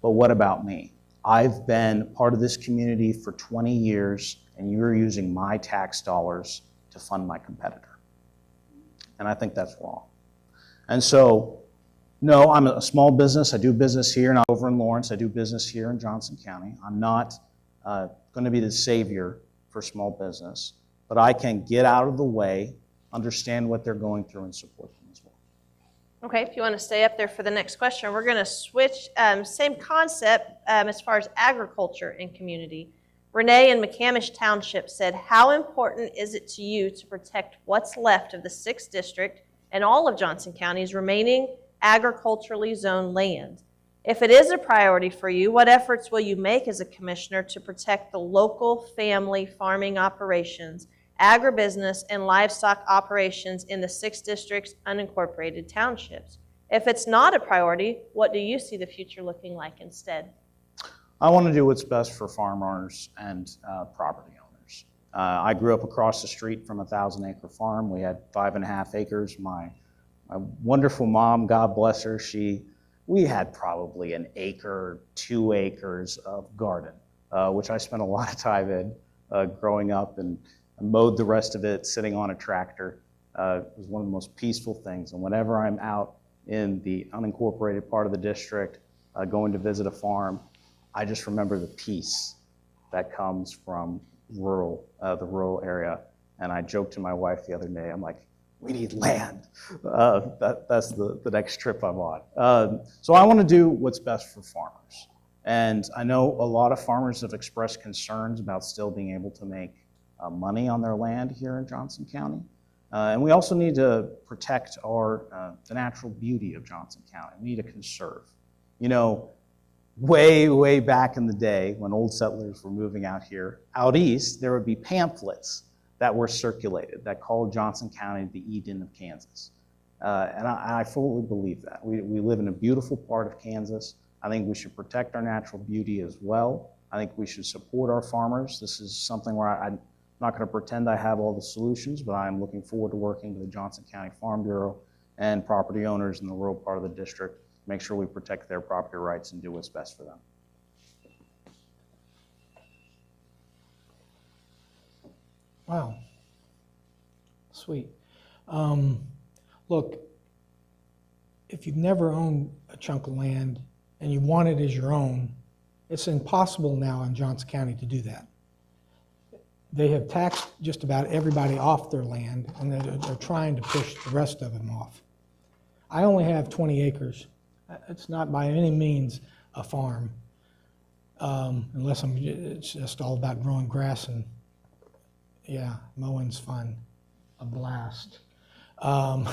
but what about me? I've been part of this community for 20 years, and you're using my tax dollars to fund my competitor. And I think that's wrong. And so, no, I'm a small business. I do business here and over in Lawrence. I do business here in Johnson County. I'm not going to be the savior for small business, but I can get out of the way, understand what they're going through, and support them as well. Okay, if you want to stay up there for the next question, we're going to switch, same concept as far as agriculture and community. Renee in McCamish Township said, how important is it to you to protect what's left of the 6th District and all of Johnson County's remaining agriculturally zoned land? If it is a priority for you, what efforts will you make as a commissioner to protect the local family farming operations, agribusiness, and livestock operations in the 6th District's unincorporated townships? If it's not a priority, what do you see the future looking like instead? I want to do what's best for farm owners and property owners. I grew up across the street from a 1,000-acre farm. We had 5.5 acres. My wonderful mom, God bless her, we had probably an acre, 2 acres of garden, which I spent a lot of time in growing up, and mowed the rest of it sitting on a tractor. It was one of the most peaceful things. And whenever I'm out in the unincorporated part of the district, going to visit a farm, I just remember the peace that comes from the rural area. And I joked to my wife the other day, I'm like, we need land. That's the next trip I'm on. So I want to do what's best for farmers. And I know a lot of farmers have expressed concerns about still being able to make money on their land here in Johnson County. And we also need to protect the natural beauty of Johnson County. We need to conserve. You know, way back in the day when old settlers were moving out here, out east, there would be pamphlets that were circulated that called Johnson County the Eden of Kansas. And I fully believe that. We live in a beautiful part of Kansas. I think we should protect our natural beauty as well. I think we should support our farmers. This is something where I'm not going to pretend I have all the solutions, but I'm looking forward to working with the Johnson County Farm Bureau and property owners in the rural part of the district to make sure we protect their property rights and do what's best for them. Wow. Sweet. Look, if you've never owned a chunk of land and you want it as your own, it's impossible now in Johnson County to do that. They have taxed just about everybody off their land, and they're trying to push the rest of them off. I only have 20 acres. It's not by any means a farm, unless it's just all about growing grass, and yeah, mowing's fun, a blast. But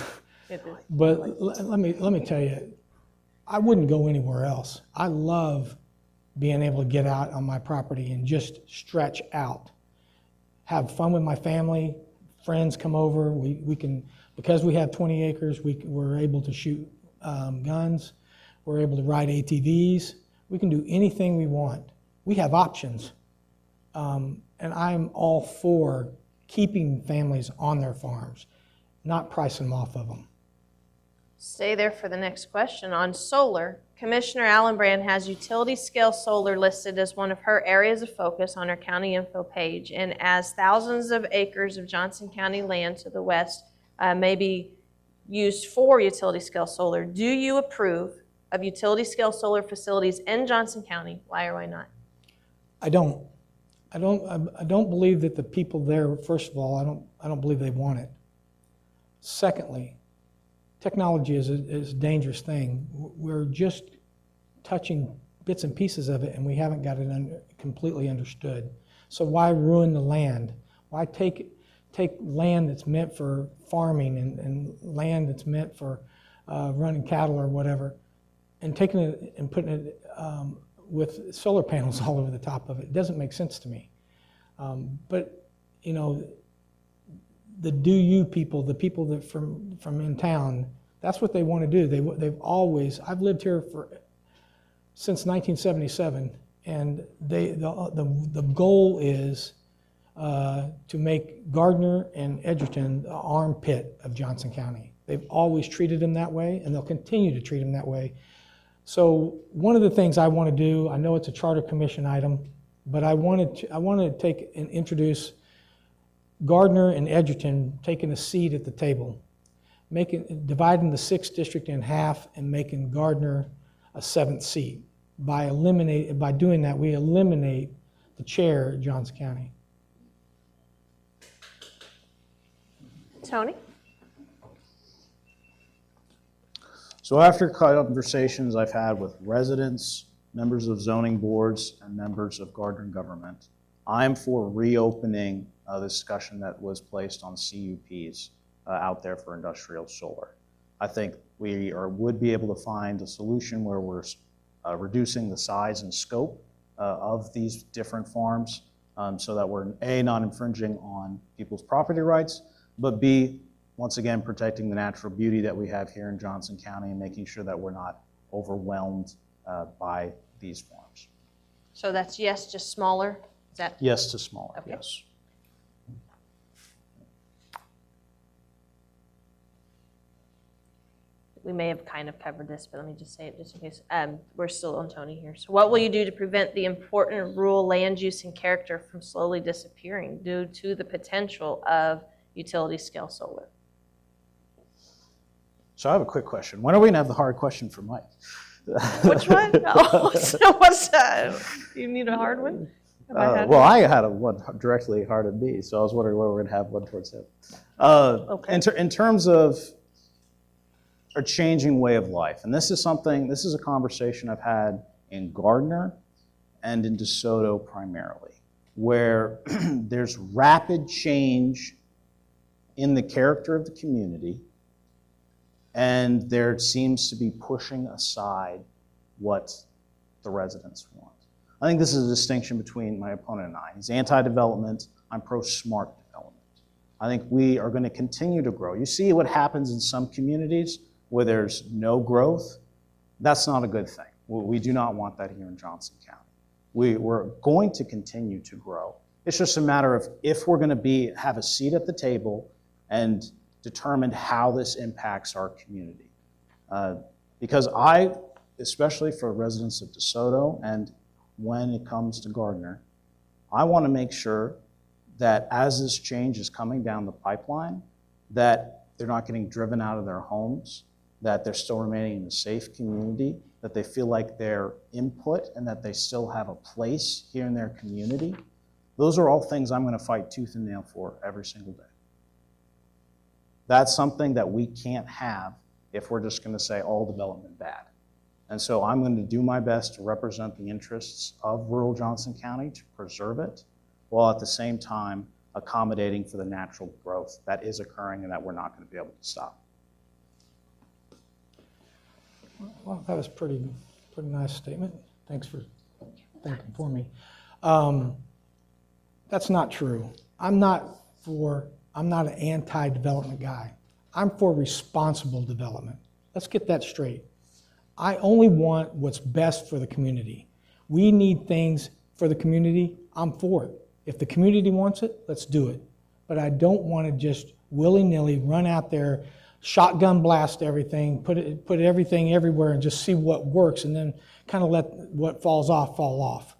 let me tell you, I wouldn't go anywhere else. I love being able to get out on my property and just stretch out, have fun with my family, friends come over. We can, because we have 20 acres, we're able to shoot guns. We're able to ride ATVs. We can do anything we want. We have options. And I'm all for keeping families on their farms, not pricing them off of them. Stay there for the next question. On solar, Commissioner Allenbrand has utility scale solar listed as one of her areas of focus on her county info page, and as thousands of acres of Johnson County land to the west may be used for utility scale solar. Do you approve of utility scale solar facilities in Johnson County? Why or why not? I don't believe that the people there, first of all, I don't believe they want it. Secondly, technology is a dangerous thing. We're just touching bits and pieces of it, and we haven't got it completely understood. So why ruin the land? Why take land that's meant for farming and land that's meant for running cattle or whatever, and taking it and putting it with solar panels all over the top of it? It doesn't make sense to me. But you know, the do-you people, the people that from in town, that's what they want to do. They've always, I've lived here since 1977, and the goal is to make Gardner and Edgerton the armpit of Johnson County. They've always treated them that way, and they'll continue to treat them that way. So one of the things I want to do, I know it's a Charter Commission item, but I want to take and introduce Gardner and Edgerton taking a seat at the table, dividing the 6th district in half and making Gardner a 7th seat. By doing that, we eliminate the chair at Johnson County. Tony? So after conversations I've had with residents, members of zoning boards, and members of Gardner government, I'm for reopening the discussion that was placed on CUPs out there for industrial solar. I think we would be able to find a solution where we're reducing the size and scope of these different farms so that we're A, not infringing on people's property rights, but B, once again, protecting the natural beauty that we have here in Johnson County and making sure that we're not overwhelmed by these farms. So that's yes, just smaller? Is that? Yes to smaller, Okay. yes. We may have kind of covered this, but let me just say it just in case. We're still on Tony here. So what will you do to prevent the important rural land use and character from slowly disappearing due to the potential of utility scale solar? So I have a quick question. When are we going to have the hard question for Mike? Which one? Oh, so what's that? You need a hard one? Have I had Well, one? I had one directly hard at me, so I was wondering whether we're going to have one towards him. Okay. In terms of a changing way of life, and this is a conversation I've had in Gardner and in DeSoto primarily, where there's rapid change in the character of the community, and there seems to be pushing aside what the residents want. I think this is a distinction between my opponent and I. He's anti-development, I'm pro-smart development. I think we are going to continue to grow. You see what happens in some communities where there's no growth. That's not a good thing. We do not want that here in Johnson County. We're going to continue to grow. It's just a matter of if we're going to have a seat at the table and determine how this impacts our community. Because especially for residents of DeSoto and when it comes to Gardner, I want to make sure that as this change is coming down the pipeline, that they're not getting driven out of their homes, that they're still remaining in a safe community, that they feel like their input and that they still have a place here in their community. Those are all things I'm going to fight tooth and nail for every single day. That's something that we can't have if we're just going to say all development bad. And so I'm going to do my best to represent the interests of rural Johnson County, to preserve it, while at the same time accommodating for the natural growth that is occurring and that we're not going to be able to stop. Well, that was a pretty nice statement. Thanks for thinking for me. That's not true. I'm not an anti-development guy. I'm for responsible development. Let's get that straight. I only want what's best for the community. We need things for the community. I'm for it. If the community wants it, let's do it. But I don't want to just willy-nilly run out there, shotgun blast everything, put everything everywhere and just see what works and then kind of let what falls off fall off.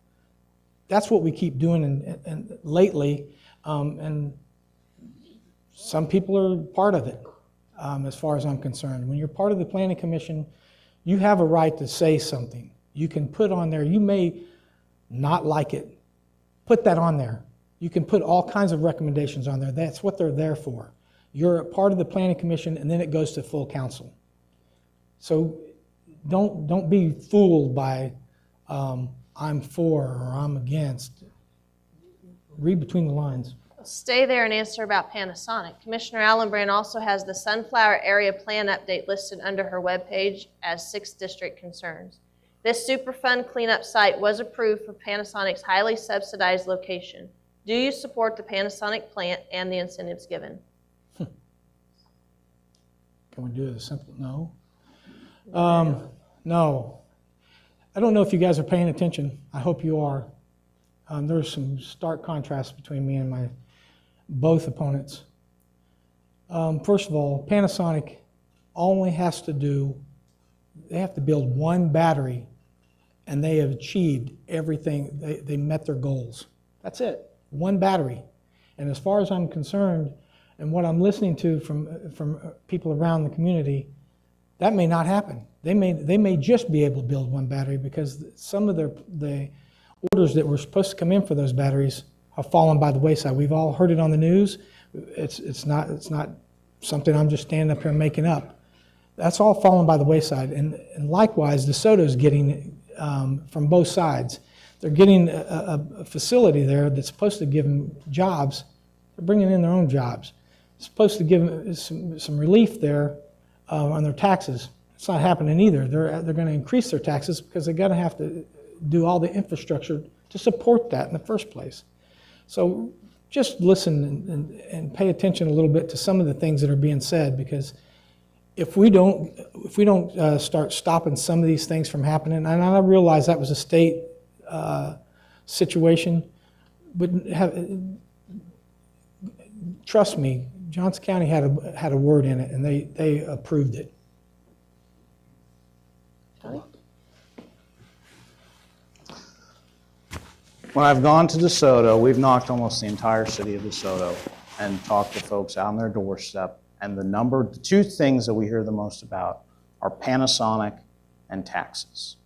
That's what we keep doing and lately, and some people are part of it, as far as I'm concerned. When you're part of the Planning Commission, you have a right to say something. You can put on there, you may not like it, put that on there. You can put all kinds of recommendations on there. That's what they're there for. You're a part of the Planning Commission, and then it goes to full council. So don't be fooled by I'm for or I'm against. Read between the lines. Stay there and answer about Panasonic. Commissioner Allenbrand also has the Sunflower Area Plan Update listed under her webpage as 6th District concerns. This Superfund cleanup site was approved for Panasonic's highly subsidized location. Do you support the Panasonic plant and the incentives given? Can we do it a simple no? No. I don't know if you guys are paying attention. I hope you are. There's some stark contrast between me and my both opponents. First of all, Panasonic only has to they have to build one battery and they have achieved everything. They met their goals. That's it, one battery. And as far as I'm concerned, and what I'm listening to from people around the community, that may not happen. They may just be able to build one battery because some of the orders that were supposed to come in for those batteries have fallen by the wayside. We've all heard it on the news. It's not something I'm just standing up here making up. That's all fallen by the wayside. And likewise, DeSoto's getting from both sides. They're getting a facility there that's supposed to give them jobs. They're bringing in their own jobs. It's supposed to give them some relief there on their taxes. It's not happening either. They're going to increase their taxes because they're going to have to do all the infrastructure to support that in the first place. So just listen and pay attention a little bit to some of the things that are being said, because if we don't start stopping some of these things from happening, and I realize that was a state situation, but trust me, Johnson County had a word in it, and they approved it. Tony? When I've gone to DeSoto, we've knocked almost the entire city of DeSoto and talked to folks out on their doorstep. And the two things that we hear the most about are Panasonic and taxes.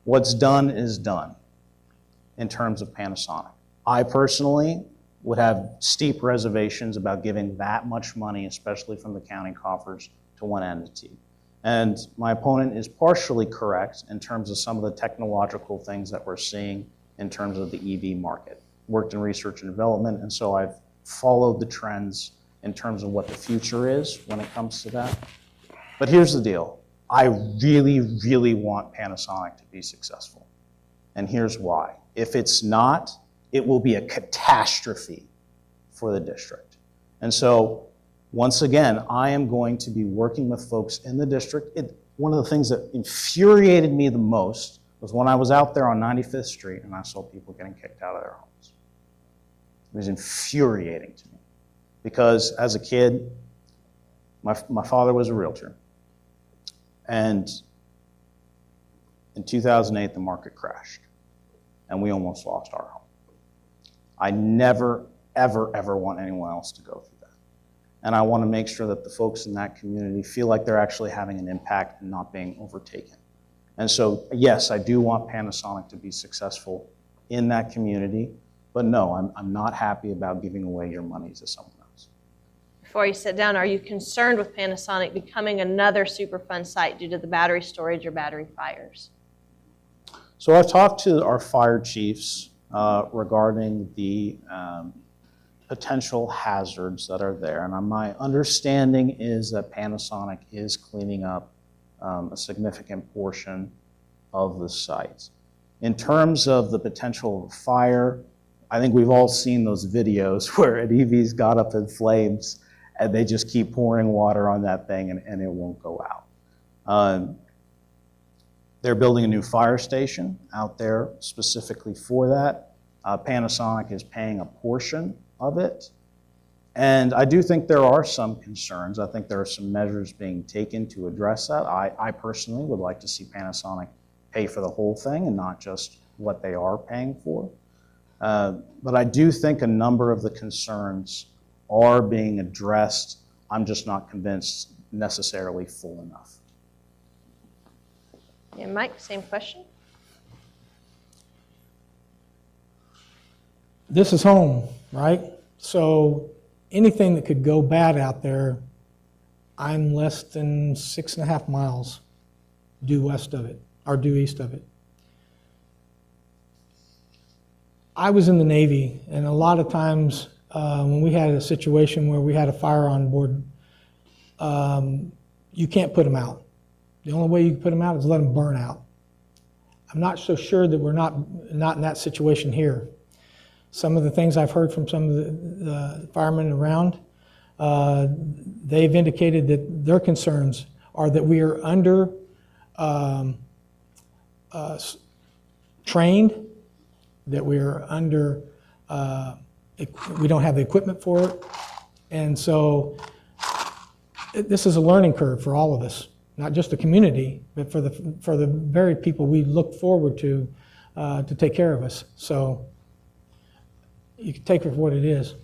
What's done is done in terms of Panasonic. I personally would have steep reservations about giving that much money, especially from the county coffers, to one entity. And my opponent is partially correct in terms of some of the technological things that we're seeing in terms of the EV market. Worked in research and development, and so I've followed the trends in terms of what the future is when it comes to that. But here's the deal. I really, really want Panasonic to be successful. And here's why. If it's not, it will be a catastrophe for the district. And so, once again, I am going to be working with folks in the district. One of the things that infuriated me the most was when I was out there on 95th Street and I saw people getting kicked out of their homes. It was infuriating to me. Because as a kid, my father was a realtor. And in 2008, the market crashed. And we almost lost our home. I never, ever, ever want anyone else to go through that. And I want to make sure that the folks in that community feel like they're actually having an impact and not being overtaken. And so, yes, I do want Panasonic to be successful in that community. But no, I'm not happy about giving away your money to someone else. Before you sit down, are you concerned with Panasonic becoming another Superfund site due to the battery storage or battery fires? So I've talked to our fire chiefs regarding the potential hazards that are there. And my understanding is that Panasonic is cleaning up a significant portion of the site. In terms of the potential of fire, I think we've all seen those videos where an EV's got up in flames and they just keep pouring water on that thing and it won't go out. They're building a new fire station out there specifically for that. Panasonic is paying a portion of it. And I do think there are some concerns. I think there are some measures being taken to address that. I personally would like to see Panasonic pay for the whole thing and not just what they are paying for. But I do think a number of the concerns are being addressed. I'm just not convinced necessarily full enough. And Mike, same question. This is home, right? So anything that could go bad out there, I'm less than 6.5 miles due west of it, or due east of it. I was in the Navy, and a lot of times when we had a situation where we had a fire on board, you can't put them out. The only way you can put them out is let them burn out. I'm not so sure that we're not in that situation here. Some of the things I've heard from some of the firemen around, they've indicated that their concerns are that we are under trained, that we are under, we don't have the equipment for it. And so this is a learning curve for all of us, not just the community, but for the very people we look forward to take care of us. So you can take it for what it is.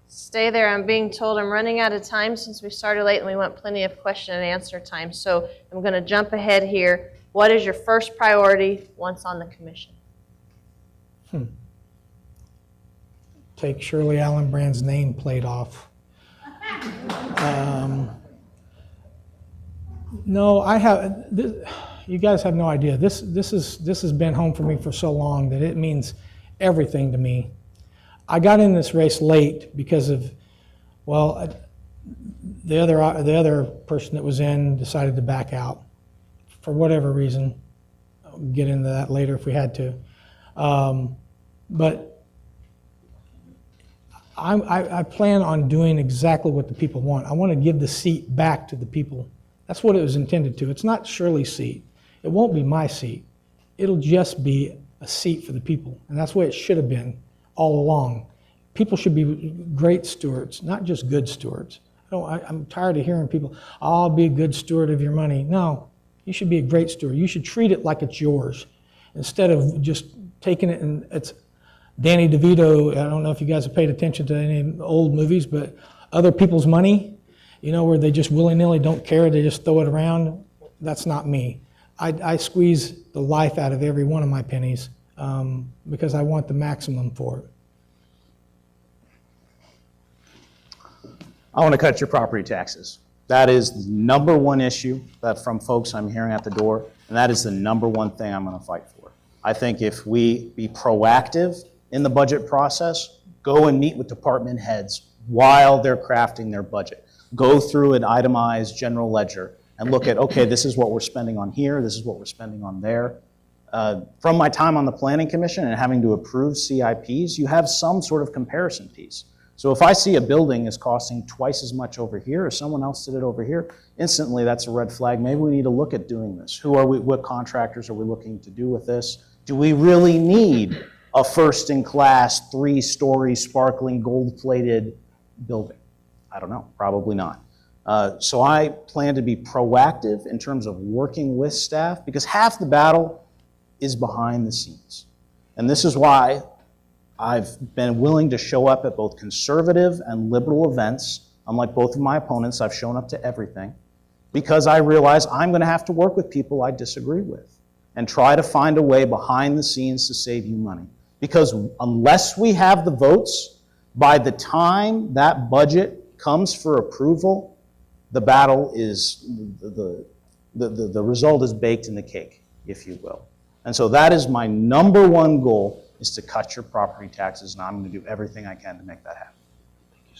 Stay there. I'm being told I'm running out of time since we started late and we want plenty of question and answer time. So I'm going to jump ahead here. What is your first priority once on the commission? Take Shirley Allen Brand's nameplate off. No, I have. You guys have no idea. This has been home for me for so long that it means everything to me. I got in this race late because of, well, the other person that was in decided to back out for whatever reason. I'll get into that later if we had to. But I plan on doing exactly what the people want. I want to give the seat back to the people. That's what it was intended to. It's not Shirley's seat. It won't be my seat. It'll just be a seat for the people. And that's what it should have been all along. People should be great stewards, not just good stewards. I'm tired of hearing people, I'll be a good steward of your money. No, you should be a great steward. You should treat it like it's yours instead of just taking it and it's Danny DeVito. I don't know if you guys have paid attention to any old movies, but other people's money, where they just willy-nilly don't care, they just throw it around. That's not me. I squeeze the life out of every one of my pennies because I want the maximum for it. I want to cut your property taxes. That is the number one issue that from folks I'm hearing at the door, and that is the number one thing I'm going to fight for. I think if we be proactive in the budget process, go and meet with department heads while they're crafting their budget. Go through an itemized general ledger and look at, okay, this is what we're spending on here, this is what we're spending on there. From my time on the Planning Commission and having to approve CIPs, you have some sort of comparison piece. So if I see a building is costing twice as much over here as someone else did it over here, instantly that's a red flag. Maybe we need to look at doing this. What contractors are we looking to do with this? Do we really need a first-in-class, 3-story, sparkling, gold-plated building? I don't know, probably not. So I plan to be proactive in terms of working with staff because half the battle is behind the scenes. And this is why I've been willing to show up at both conservative and liberal events. Unlike both of my opponents, I've shown up to everything because I realize I'm going to have to work with people I disagree with and try to find a way behind the scenes to save you money. Because unless we have the votes, by the time that budget comes for approval, the battle is, the result is baked in the cake, if you will. And so that is my number one goal, is to cut your property taxes, and I'm going to do everything I can to make that happen. Thank you,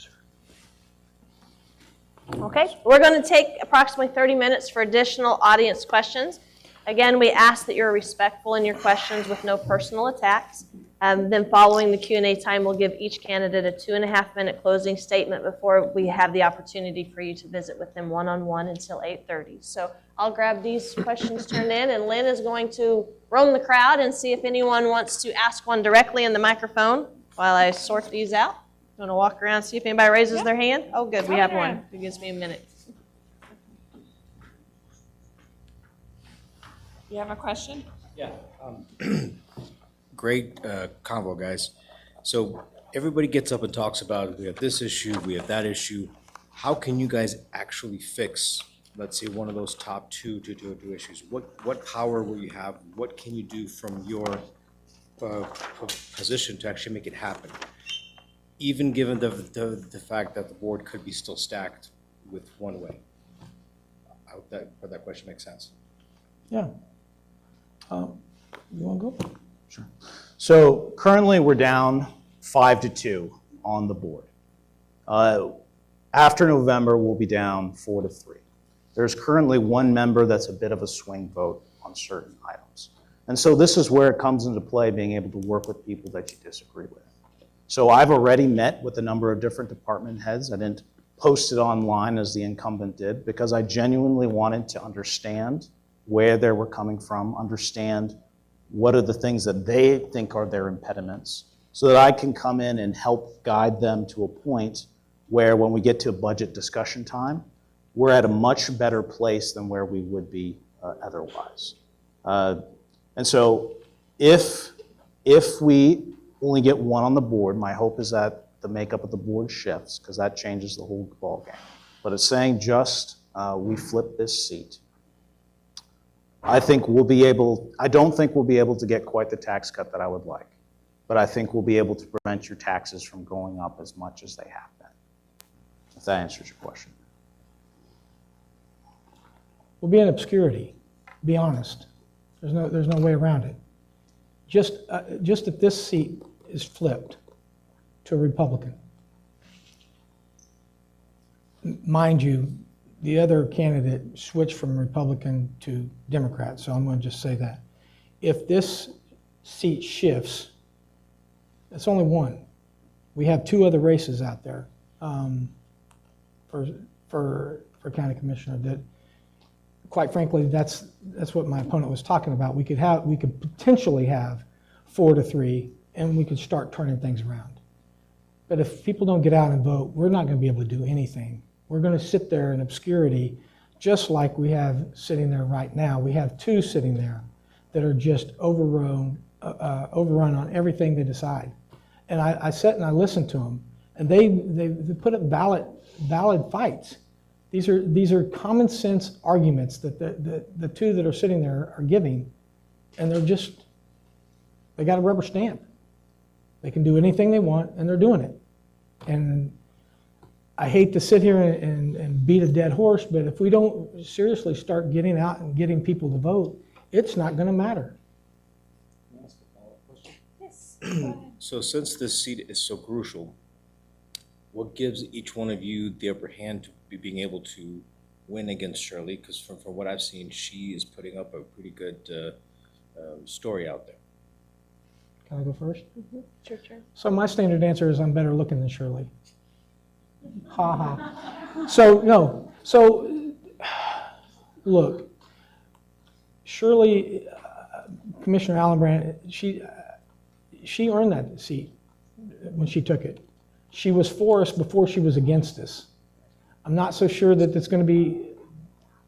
sir. Okay, we're going to take approximately 30 minutes for additional audience questions. Again, we ask that you're respectful in your questions with no personal attacks. Then following the Q&A time, we'll give each candidate a 2.5-minute closing statement before we have the opportunity for you to visit with them one-on-one until 8:30. So I'll grab these questions turned in, and Lynn is going to roam the crowd and see if anyone wants to ask one directly in the microphone while I sort these out. You want to walk around and see if anybody raises their hand? Oh, good, we have one. It gives me a minute. You have a question? Yeah. Great convo, guys. So everybody gets up and talks about, we have this issue, we have that issue. How can you guys actually fix, let's say, one of those top two issues? What power will you have? What can you do from your position to actually make it happen? Even given the fact that the board could be still stacked with one way. I hope that question makes sense. Yeah. You want to go? Sure. So currently we're down 5-2 on the board. After November, we'll be down 4-3. There's currently one member that's a bit of a swing vote on certain items. And so this is where it comes into play, being able to work with people that you disagree with. So I've already met with a number of different department heads. I didn't post it online as the incumbent did because I genuinely wanted to understand where they were coming from, understand what are the things that they think are their impediments, so that I can come in and help guide them to a point where when we get to budget discussion time, we're at a much better place than where we would be otherwise. And so if we only get one on the board, my hope is that the makeup of the board shifts, because that changes the whole ballgame. But it's saying just we flip this seat. I don't think we'll be able to get quite the tax cut that I would like, but I think we'll be able to prevent your taxes from going up as much as they have been, if that answers your question. We'll be in obscurity, be honest. There's no way around it. Just that this seat is flipped to a Republican. Mind you, the other candidate switched from Republican to Democrat, so I'm going to just say that. If this seat shifts, it's only one. We have 2 other races out there for county commissioner that, quite frankly, that's what my opponent was talking about. We could potentially have 4 to 3, and we could start turning things around. But if people don't get out and vote, we're not going to be able to do anything. We're going to sit there in obscurity, just like we have sitting there right now. We have 2 sitting there that are just overrun on everything they decide. And I sat and I listened to them, and they put up valid fights. These are common sense arguments that the 2 that are sitting there are giving, and they got a rubber stamp. They can do anything they want, and they're doing it. And I hate to sit here and beat a dead horse, but if we don't seriously start getting out and getting people to vote, it's not going to matter. Yes. So since this seat is so crucial, what gives each one of you the upper hand to be being able to win against Shirley? Because from what I've seen, she is putting up a pretty good story out there. Can I go first? It's your turn. So my standard answer is I'm better looking than Shirley. Ha ha. So look, Shirley, Commissioner Allenbrand, she earned that seat when she took it. She was for us before she was against us. I'm not so sure that it's going to be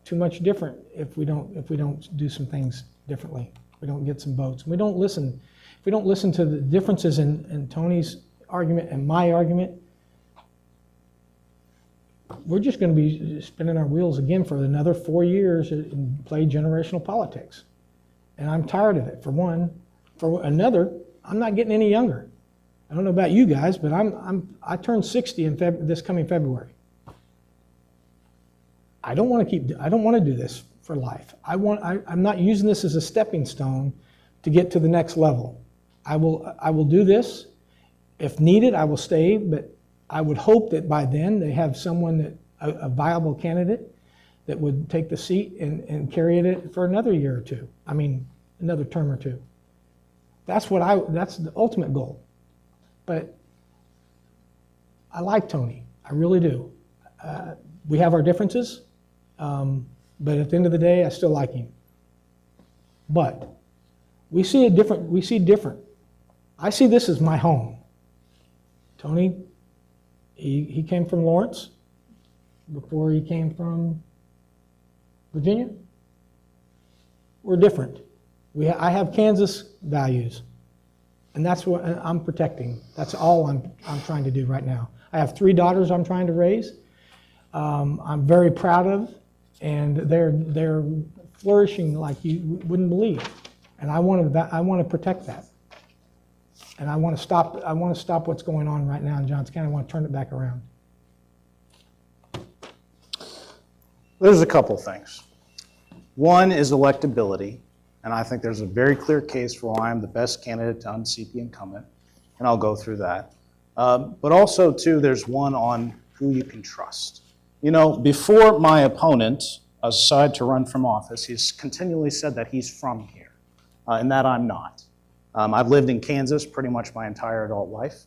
too much different if we don't do some things differently. We don't get some votes. We don't listen. If we don't listen to the differences in Tony's argument and my argument, we're just going to be spinning our wheels again for another 4 years and play generational politics. And I'm tired of it, for one. For another, I'm not getting any younger. I don't know about you guys, but I turned 60 in this coming February. I don't want to do this for life. I'm not using this as a stepping stone to get to the next level. I will do this. If needed, I will stay, but I would hope that by then they have someone a viable candidate that would take the seat and carry it for another year or 2. I mean, another term or 2. That's the ultimate goal. But I like Tony. I really do. We have our differences, but at the end of the day, I still like him. But we see different. I see this as my home. Tony, he came from Lawrence before he came from Virginia. We're different. I have Kansas values, and that's what I'm protecting. That's all I'm trying to do right now. I have 3 daughters I'm trying to raise. I'm very proud of, and they're flourishing like you wouldn't believe. And I want to protect that. And I want to stop what's going on right now in Johnson County. I want to turn it back around. There's a couple things. One is electability, and I think there's a very clear case for why I'm the best candidate to unseat the incumbent, and I'll go through that. But also, too, there's one on who you can trust. You know, before my opponent decided to run from office, he's continually said that he's from here, and that I'm not. I've lived in Kansas pretty much my entire adult life.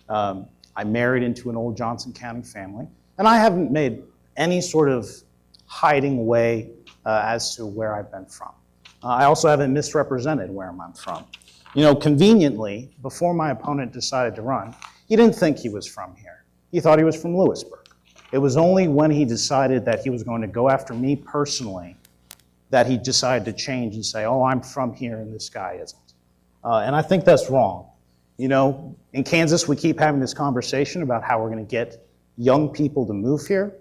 I married into an old Johnson County family, and I haven't made any sort of hiding away as to where I've been from. I also haven't misrepresented where I'm from. You know, conveniently, before my opponent decided to run, he didn't think he was from here. He thought he was from Lewisburg. It was only when he decided that he was going to go after me personally that he decided to change and say, oh, I'm from here and this guy isn't. And I think that's wrong. You know, in Kansas, we keep having this conversation about how we're going to get young people to move here.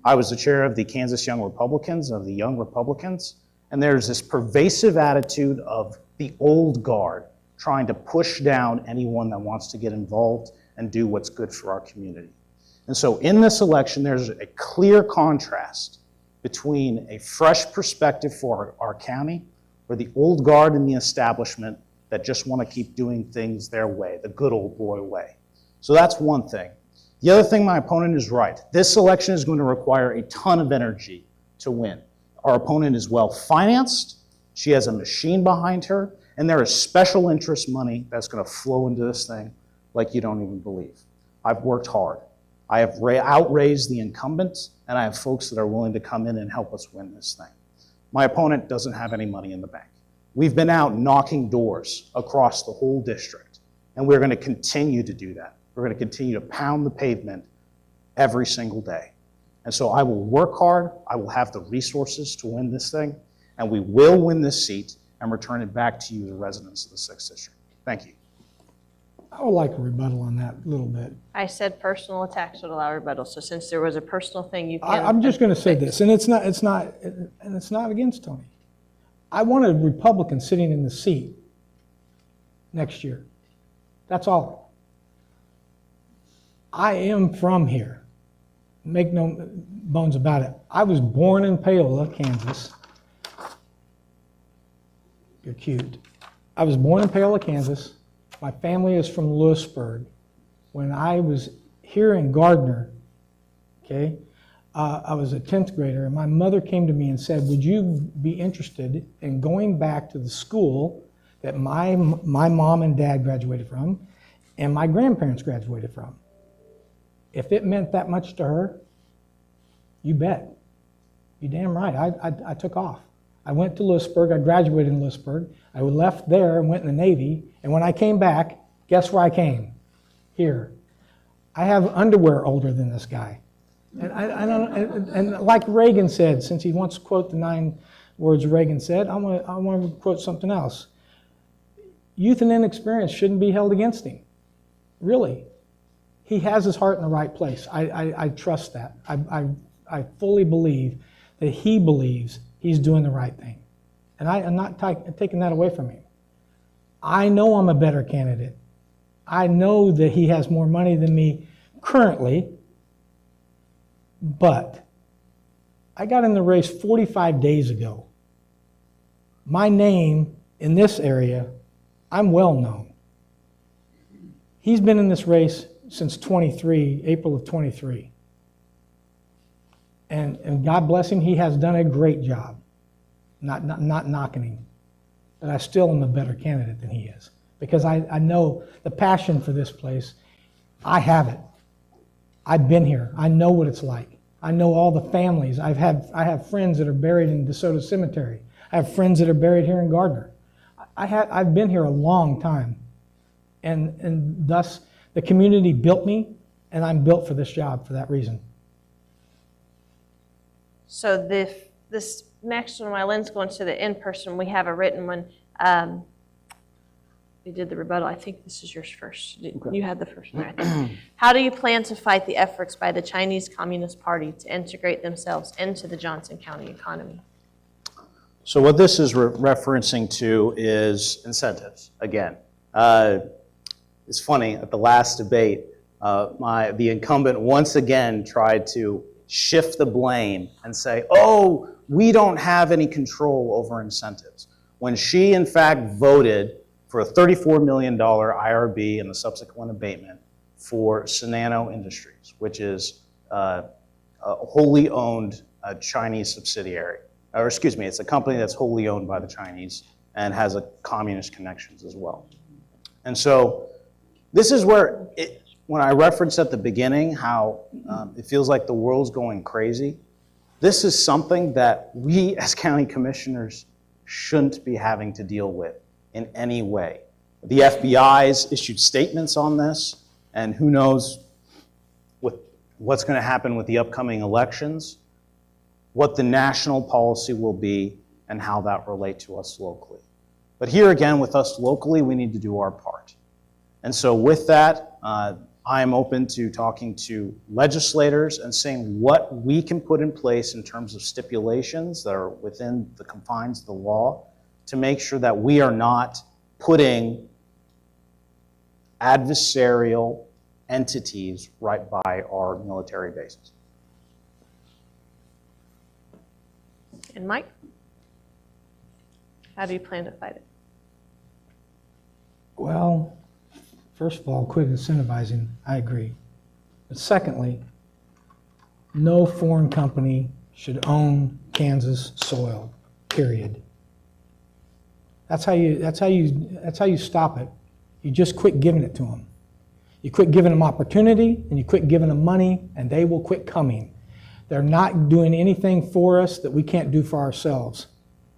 I was the chair of the Kansas Young Republicans, of the Young Republicans, and there's this pervasive attitude of the old guard trying to push down anyone that wants to get involved and do what's good for our community. And so in this election, there's a clear contrast between a fresh perspective for our county, where the old guard and the establishment that just want to keep doing things their way, the good old boy way. So that's one thing. The other thing, my opponent is right. This election is going to require a ton of energy to win. Our opponent is well financed, she has a machine behind her, and there is special interest money that's going to flow into this thing like you don't even believe. I've worked hard. I have outraised the incumbents, and I have folks that are willing to come in and help us win this thing. My opponent doesn't have any money in the bank. We've been out knocking doors across the whole district, and we're going to continue to do that. We're going to continue to pound the pavement every single day. And so I will work hard, I will have the resources to win this thing, and we will win this seat and return it back to you, the residents of the 6th District. Thank you. I would like a rebuttal on that a little bit. I said personal attacks would allow rebuttal, so since there was a personal thing, you can. I'm just going to say this, and it's not against Tony. I want a Republican sitting in the seat next year. That's all. I am from here. Make no bones about it. I was born in Paola, Kansas. You're cute. I was born in Paola, Kansas. My family is from Lewisburg. When I was here in Gardner, okay, I was a 10th grader, and my mother came to me and said, would you be interested in going back to the school that my mom and dad graduated from and my grandparents graduated from? If it meant that much to her, you bet. You damn right. I took off. I went to Lewisburg. I graduated in Lewisburg. I left there and went in the Navy. And when I came back, guess where I came? Here. I have underwear older than this guy. And I don't. And like Reagan said, since he wants to quote the 9 words Reagan said, I want to quote something else. Youth and inexperience shouldn't be held against him. Really. He has his heart in the right place. I trust that. I fully believe that he believes he's doing the right thing. And I'm not taking that away from him. I know I'm a better candidate. I know that he has more money than me currently, but I got in the race 45 days ago. My name in this area, I'm well known. He's been in this race since 23, April of 23. And God bless him, he has done a great job. Not knocking him. But I still am a better candidate than he is. Because I know the passion for this place. I have it. I've been here. I know what it's like. I know all the families. I have friends that are buried in DeSoto Cemetery. I have friends that are buried here in Gardner. I've been here a long time. And thus, the community built me, and I'm built for this job for that reason. So this next one, while Lynn's going to the in-person, we have a written one. We did the rebuttal. I think this is yours first. You had the first one, I think. How do you plan to fight the efforts by the Chinese Communist Party to integrate themselves into the Johnson County economy? So what this is referencing to is incentives, again. It's funny, at the last debate, the incumbent once again tried to shift the blame and say, oh, we don't have any control over incentives. When she, in fact, voted for a $34 million IRB and the subsequent abatement for Shinano Industries, which is a wholly owned Chinese subsidiary. Or excuse me, it's a company that's wholly owned by the Chinese and has a communist connections as well. And so this is where, when I referenced at the beginning how it feels like the world's going crazy, this is something that we as county commissioners shouldn't be having to deal with in any way. The FBI's issued statements on this, and who knows what's going to happen with the upcoming elections, what the national policy will be, and how that relates to us locally. But here again, with us locally, we need to do our part. And so with that, I am open to talking to legislators and seeing what we can put in place in terms of stipulations that are within the confines of the law to make sure that we are not putting adversarial entities right by our military bases. And Mike? How do you plan to fight it? Well, first of all, quit incentivizing, I agree. But secondly, no foreign company should own Kansas soil, period. That's how you stop it. You just quit giving it to them. You quit giving them opportunity, and you quit giving them money, and they will quit coming. They're not doing anything for us that we can't do for ourselves.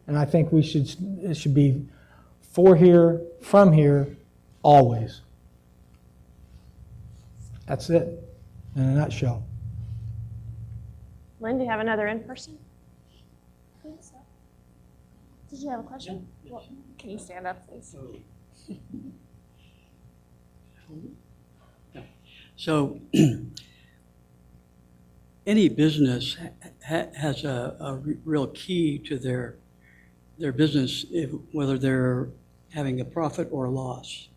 And I think it should be for here, from here, always. That's it, in a nutshell. Lynn, do you have another in-person? Did you have a question? Can you stand up, please? So any business has a real key to their business, whether they're having a profit or a loss.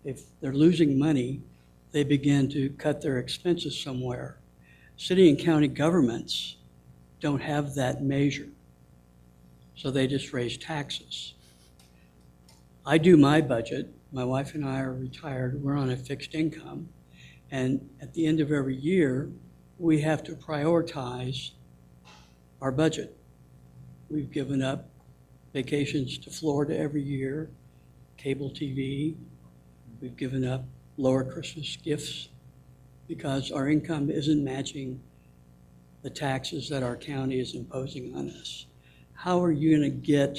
If they're losing money, they begin to cut their expenses somewhere. City and county governments don't have that measure, so they just raise taxes. I do my budget. My wife and I are retired. We're on a fixed income. And at the end of every year, we have to prioritize our budget. We've given up vacations to Florida every year, cable TV. We've given up lower Christmas gifts because our income isn't matching the taxes that our county is imposing on us. How are you going to get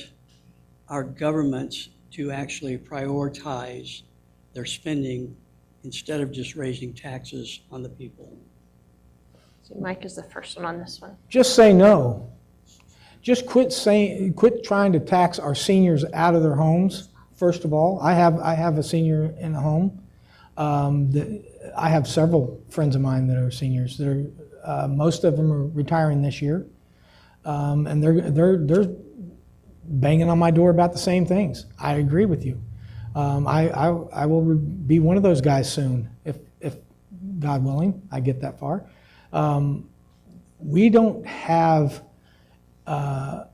our governments to actually prioritize their spending instead of just raising taxes on the people? So Mike is the first one on this one. Just say no. Just quit trying to tax our seniors out of their homes. First of all, I have a senior in a home. I have several friends of mine that are seniors. Most of them are retiring this year, and they're banging on my door about the same things. I agree with you. I will be one of those guys soon, if God willing, I get that far. We don't have a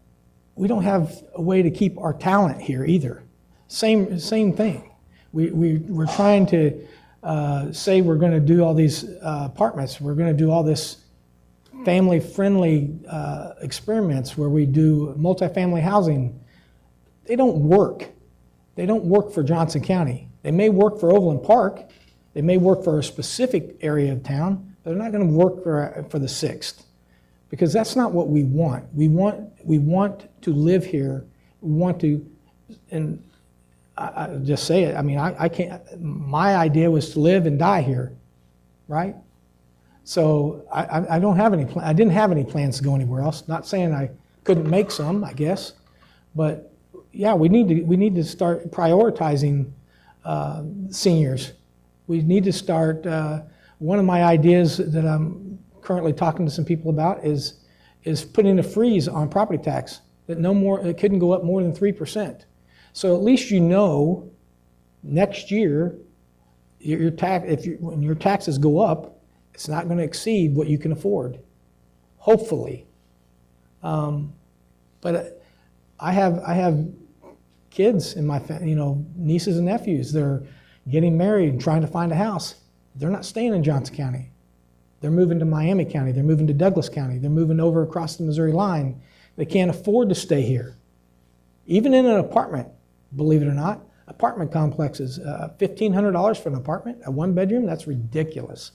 way to keep our talent here either. Same thing. We're trying to say we're going to do all these apartments. We're going to do all this family-friendly experiments where we do multifamily housing. They don't work. They don't work for Johnson County. They may work for Overland Park. They may work for a specific area of town, but they're not going to work for the 6th, because that's not what we want. We want to live here. We want to, and I just say it. I mean, I can't. My idea was to live and die here, right? So I don't have any. I didn't have any plans to go anywhere else. Not saying I couldn't make some, I guess, but yeah, we need to start prioritizing seniors. We need to start. One of my ideas that I'm currently talking to some people about is putting a freeze on property tax, that it couldn't go up more than 3%. So at least you know next year when your taxes go up, it's not going to exceed what you can afford, hopefully. But I have kids in my nieces and nephews. They're getting married and trying to find a house. They're not staying in Johnson County. They're moving to Miami County. They're moving to Douglas County. They're moving over across the Missouri line. They can't afford to stay here. Even in an apartment, believe it or not, apartment complexes, $1,500 for an apartment, a one-bedroom, that's ridiculous.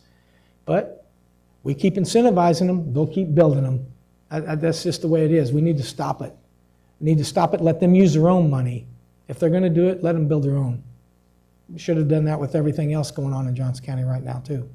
But we keep incentivizing them, they'll keep building them. That's just the way it is. We need to stop it. We need to stop it, let them use their own money. If they're going to do it, let them build their own. We should have done that with everything else going on in Johnson County right now, too.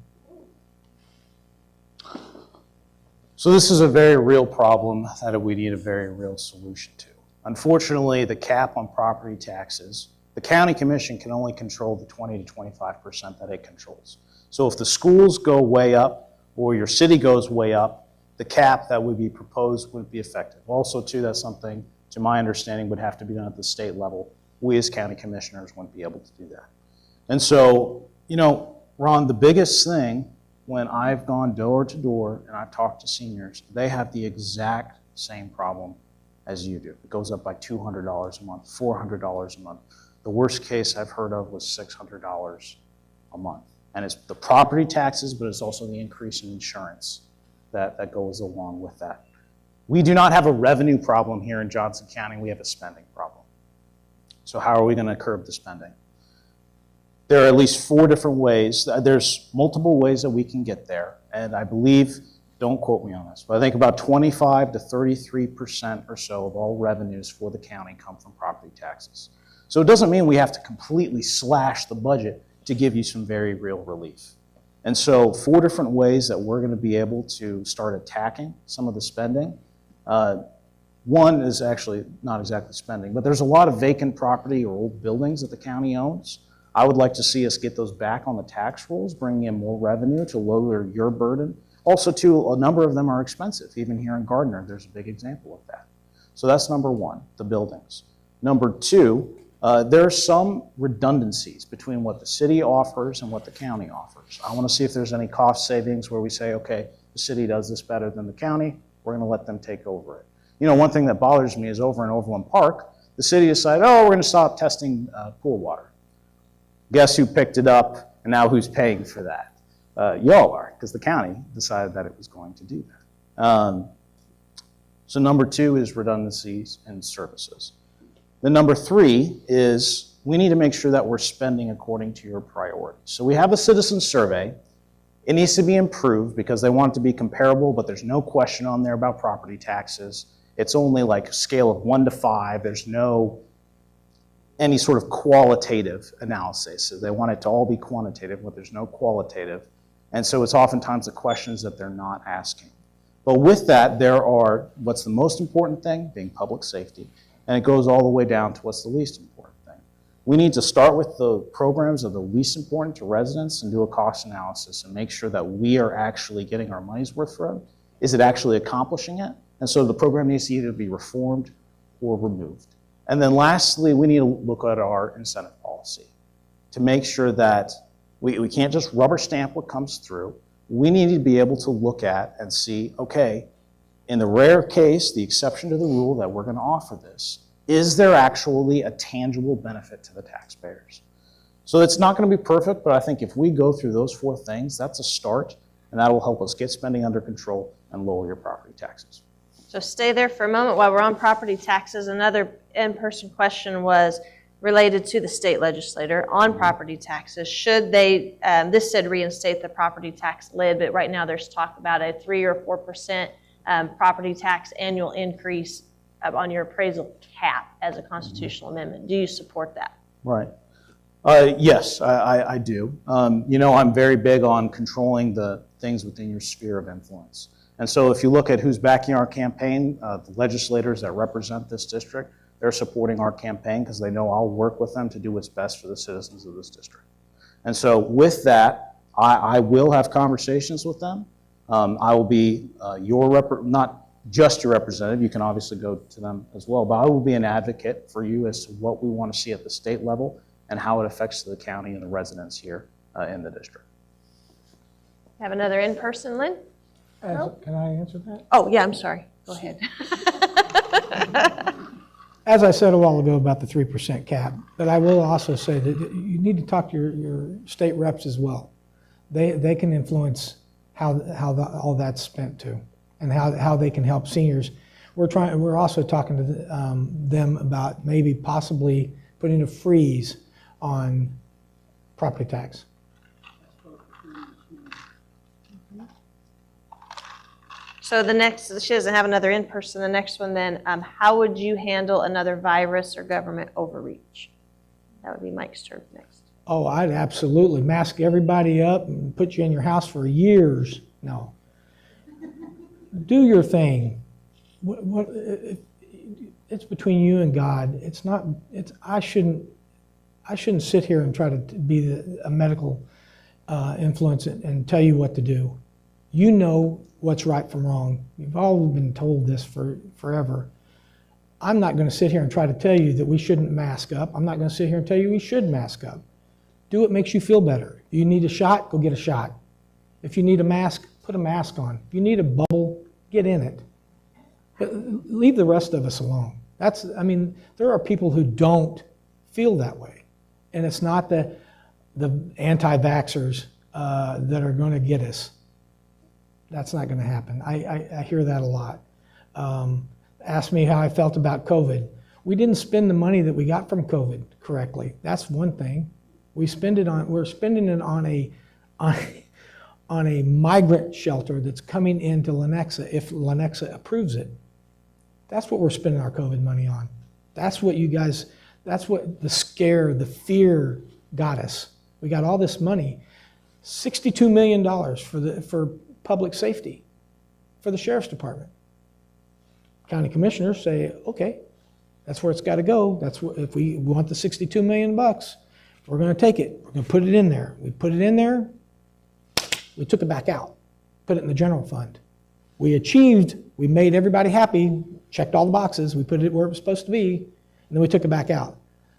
So this is a very real problem that we need a very real solution to. Unfortunately, the cap on property taxes, the county commission can only control the 20 to 25% that it controls. So if the schools go way up or your city goes way up, the cap that would be proposed wouldn't be effective. Also, too, that's something, to my understanding, would have to be done at the state level. We as county commissioners wouldn't be able to do that. And so, Ron, the biggest thing when I've gone door to door and I've talked to seniors, they have the exact same problem as you do. It goes up by $200 a month, $400 a month. The worst case I've heard of was $600 a month. And it's the property taxes, but it's also the increase in insurance that goes along with that. We do not have a revenue problem here in Johnson County. We have a spending problem. So how are we going to curb the spending? There are at least 4 different ways. There's multiple ways that we can get there. And I believe, don't quote me on this, but I think about 25 to 33% or so of all revenues for the county come from property taxes. So it doesn't mean we have to completely slash the budget to give you some very real relief. And so 4 different ways that we're going to be able to start attacking some of the spending. One is actually not exactly spending, but there's a lot of vacant property or old buildings that the county owns. I would like to see us get those back on the tax rolls, bringing in more revenue to lower your burden. Also, too, a number of them are expensive. Even here in Gardner, there's a big example of that. So that's number 1, the buildings. Number 2, there are some redundancies between what the city offers and what the county offers. I want to see if there's any cost savings where we say, okay, the city does this better than the county, we're going to let them take over it. You know, one thing that bothers me is over in Overland Park, the city decided, oh, we're going to stop testing pool water. Guess who picked it up, and now who's paying for that? Y'all are, because the county decided that it was going to do that. So number 2 is redundancies and services. The number 3 is we need to make sure that we're spending according to your priorities. So we have a citizen survey. It needs to be improved because they want it to be comparable, but there's no question on there about property taxes. It's only like a scale of 1 to 5. There's no any sort of qualitative analysis. So they want it to all be quantitative, but there's no qualitative. And so it's oftentimes the questions that they're not asking. But with that, there are what's the most important thing, being public safety, and it goes all the way down to what's the least important thing. We need to start with the programs that are the least important to residents and do a cost analysis and make sure that we are actually getting our money's worth from it. Is it actually accomplishing it? And so the program needs to either be reformed or removed. And then lastly, we need to look at our incentive policy to make sure that we can't just rubber stamp what comes through. We need to be able to look at and see, okay, in the rare case, the exception to the rule that we're going to offer this, is there actually a tangible benefit to the taxpayers? So it's not going to be perfect, but I think if we go through those 4 things, that's a start, and that will help us get spending under control and lower your property taxes. So stay there for a moment while we're on property taxes. Another in-person question was related to the state legislator on property taxes. Should they, this said reinstate the property tax lid, but right now there's talk about a 3 or 4% property tax annual increase on your appraisal cap as a constitutional amendment. Do you support that? Right. Yes, I do. You know, I'm very big on controlling the things within your sphere of influence. And so if you look at who's backing our campaign, the legislators that represent this district, they're supporting our campaign because they know I'll work with them to do what's best for the citizens of this district. And so with that, I will have conversations with them. I will be not just your representative, you can obviously go to them as well, but I will be an advocate for you as to what we want to see at the state level and how it affects the county and the residents here in the district. Have another in-person, Lynn? Can I answer that? Oh, yeah, I'm sorry. Go ahead. As I said a while ago about the 3% cap, but I will also say that you need to talk to your state reps as well. They can influence how all that's spent too, and how they can help seniors. We're also talking to them about maybe possibly putting a freeze on property tax. So the next, she doesn't have another in-person, the next one then, how would you handle another virus or government overreach? That would be Mike's turn next. Oh, I'd absolutely mask everybody up and put you in your house for years. No. Do your thing. It's between you and God. It's not. I shouldn't sit here and try to be a medical influence and tell you what to do. You know what's right from wrong. You've all been told this forever. I'm not going to sit here and try to tell you that we shouldn't mask up. I'm not going to sit here and tell you we should mask up. Do what makes you feel better. If you need a shot, go get a shot. If you need a mask, put a mask on. If you need a bubble, get in it. But leave the rest of us alone. There are people who don't feel that way. And it's not the anti-vaxxers that are going to get us. That's not going to happen. I hear that a lot. Ask me how I felt about COVID. We didn't spend the money that we got from COVID correctly. That's one thing. We're spending it on a migrant shelter that's coming into Lenexa if Lenexa approves it. That's what we're spending our COVID money on. That's what the scare, the fear got us. We got all this money, $62 million for public safety, for the sheriff's department. County commissioners say, okay, that's where it's got to go. That's what, if we want the $62 million bucks, we're going to take it. We're going to put it in there. We put it in there. We took it back out, put it in the general fund. We made everybody happy, checked all the boxes. We put it where it was supposed to be, and then we took it back out.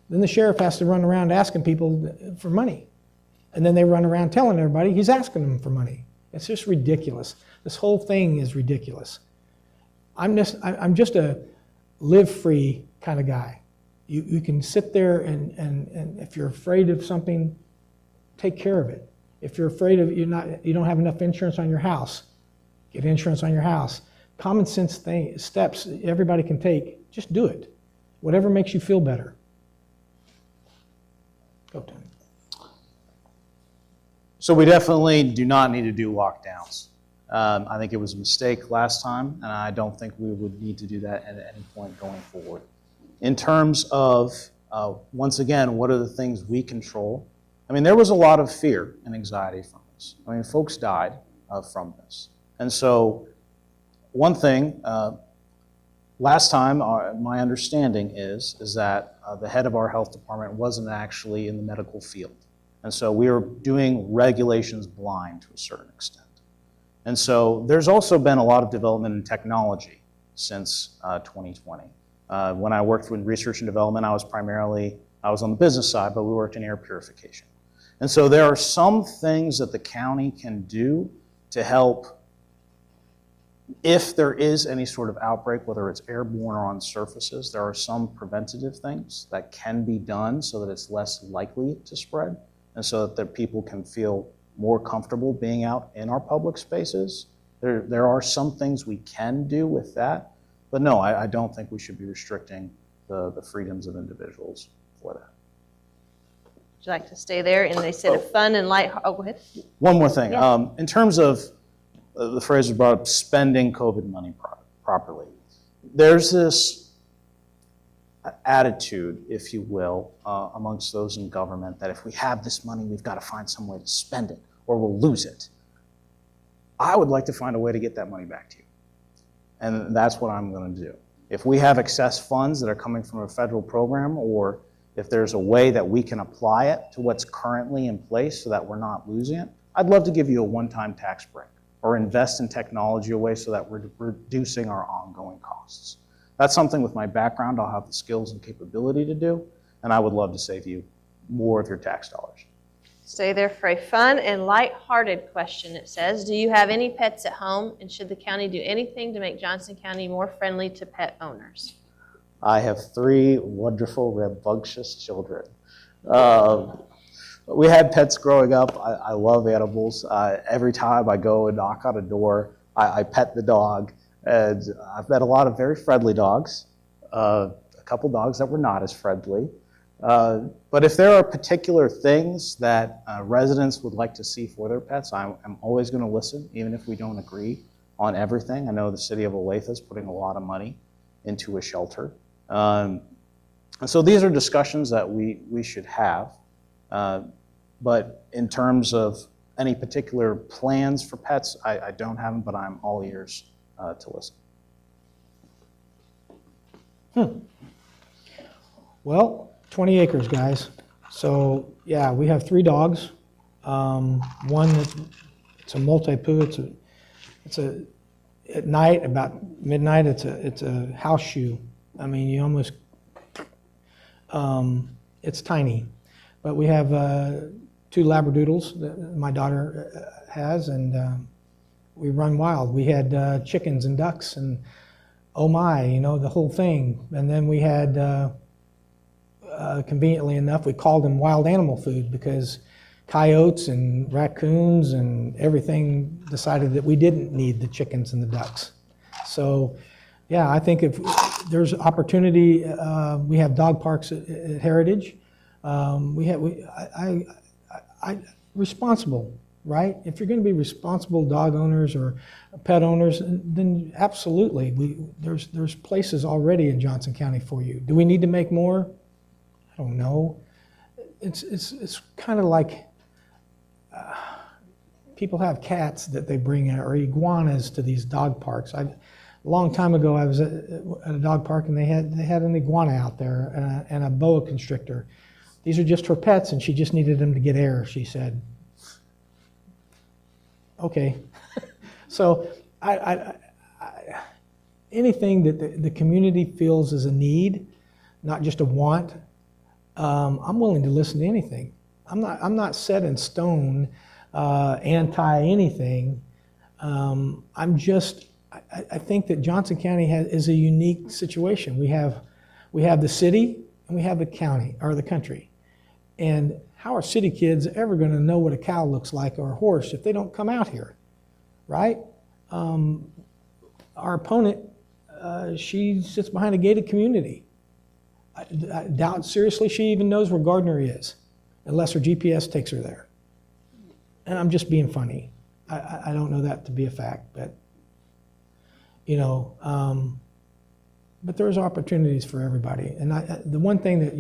Then the sheriff has to run around asking people for money. And then they run around telling everybody he's asking them for money. It's just ridiculous. This whole thing is ridiculous. I'm just a live free kind of guy. You can sit there and if you're afraid of something, take care of it. If you're afraid of you don't have enough insurance on your house, get insurance on your house. Common sense steps everybody can take, just do it. Whatever makes you feel better. Go, Tony. So we definitely do not need to do lockdowns. I think it was a mistake last time, and I don't think we would need to do that at any point going forward. In terms of, once again, what are the things we control? I mean, there was a lot of fear and anxiety from this. I mean, folks died from this. And so one thing, last time, my understanding is that the head of our health department wasn't actually in the medical field. And so we were doing regulations blind to a certain extent. And so there's also been a lot of development in technology since 2020. When I worked with research and development, I was on the business side, but we worked in air purification. And so there are some things that the county can do to help if there is any sort of outbreak, whether it's airborne or on surfaces. There are some preventative things that can be done so that it's less likely to spread and so that the people can feel more comfortable being out in our public spaces. There are some things we can do with that, but no, I don't think we should be restricting the freedoms of individuals for that. Would you like to stay there? And they said a fun and light. Oh, go ahead. One more thing. Yeah. In terms of the phrase was brought up, spending COVID money properly. There's this attitude, if you will, amongst those in government that if we have this money, we've got to find some way to spend it or we'll lose it. I would like to find a way to get that money back to you. And that's what I'm going to do. If we have excess funds that are coming from a federal program, or if there's a way that we can apply it to what's currently in place so that we're not losing it, I'd love to give you a one-time tax break or invest in technology a way so that we're reducing our ongoing costs. That's something with my background I'll have the skills and capability to do, and I would love to save you more of your tax dollars. Stay there for a fun and light-hearted question. It says, do you have any pets at home, and should the county do anything to make Johnson County more friendly to pet owners? I have 3 wonderful, rambunctious children. We had pets growing up. I love animals. Every time I go and knock on a door, I pet the dog. And I've met a lot of very friendly dogs, a couple dogs that were not as friendly. But if there are particular things that residents would like to see for their pets, I'm always going to listen, even if we don't agree on everything. I know the city of Olathe is putting a lot of money into a shelter. And so these are discussions that we should have. But in terms of any particular plans for pets, I don't have them, but I'm all ears to listen. Well, 20 acres, guys. So yeah, we have 3 dogs. One it's a multi-poo. It's a at night about midnight. It's a house shoe. I mean, you almost it's tiny. But we have 2 Labradoodles that my daughter has, and we run wild. We had chickens and ducks and oh my, the whole thing. And then we had, conveniently enough, we called them wild animal food because coyotes and raccoons and everything decided that we didn't need the chickens and the ducks. So yeah, I think if there's opportunity, we have dog parks at Heritage. Responsible, right? If you're going to be responsible dog owners or pet owners, then absolutely, there's places already in Johnson County for you. Do we need to make more? I don't know. It's kind of like people have cats that they bring in or iguanas to these dog parks. A long time ago, I was at a dog park and they had an iguana out there and a boa constrictor. These are just for pets, and she just needed them to get air, she said. Okay. So anything that the community feels is a need, not just a want, I'm willing to listen to anything. I'm not set in stone, anti anything. I think that Johnson County is a unique situation. We have the city and we have the county or the country. And how are city kids ever going to know what a cow looks like or a horse if they don't come out here, right? Our opponent, she sits behind a gated community. I doubt seriously she even knows where Gardner is, unless her GPS takes her there. And I'm just being funny. I don't know that to be a fact, but but there's opportunities for everybody. And the one thing that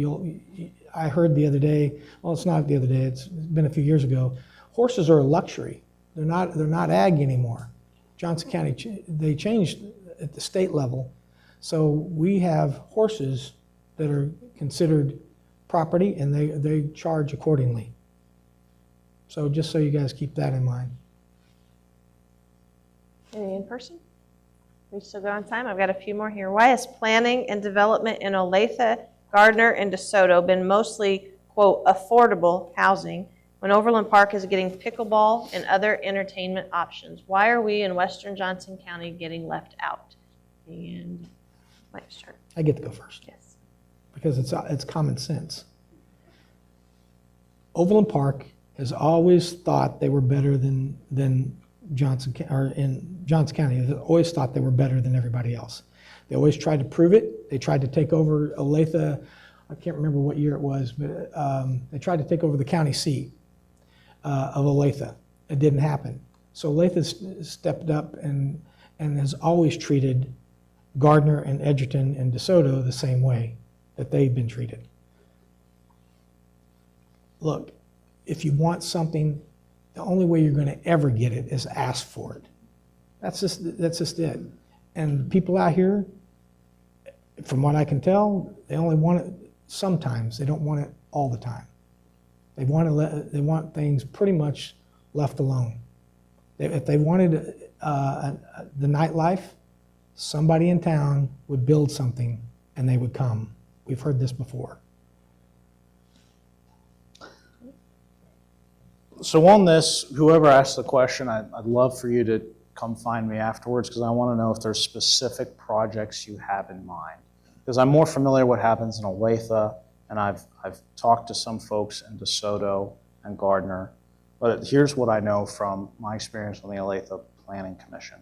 I heard the other day, well, it's not the other day, it's been a few years ago, horses are a luxury. They're not ag anymore. Johnson County, they changed at the state level. So we have horses that are considered property and they charge accordingly. So just so you guys keep that in mind. Any in person? We still got on time. I've got a few more here. Why has planning and development in Olathe, Gardner, and DeSoto been mostly, quote, affordable housing when Overland Park is getting pickleball and other entertainment options? Why are we in Western Johnson County getting left out? And Mike's turn. I get to go first Yes. because it's common sense. Overland Park has always thought they were better than Johnson County. They always thought they were better than everybody else. They always tried to prove it. They tried to take over Olathe. I can't remember what year it was, but they tried to take over the county seat of Olathe. It didn't happen. So Olathe stepped up and has always treated Gardner and Edgerton and DeSoto the same way that they've been treated. Look, if you want something, the only way you're going to ever get it is ask for it. That's just it. And people out here, from what I can tell, they only want it sometimes. They don't want it all the time. They want things pretty much left alone. If they wanted the nightlife, somebody in town would build something and they would come. We've heard this before. So on this, whoever asked the question, I'd love for you to come find me afterwards because I want to know if there's specific projects you have in mind. Because I'm more familiar with what happens in Olathe, and I've talked to some folks in DeSoto and Gardner. But here's what I know from my experience on the Olathe Planning Commission.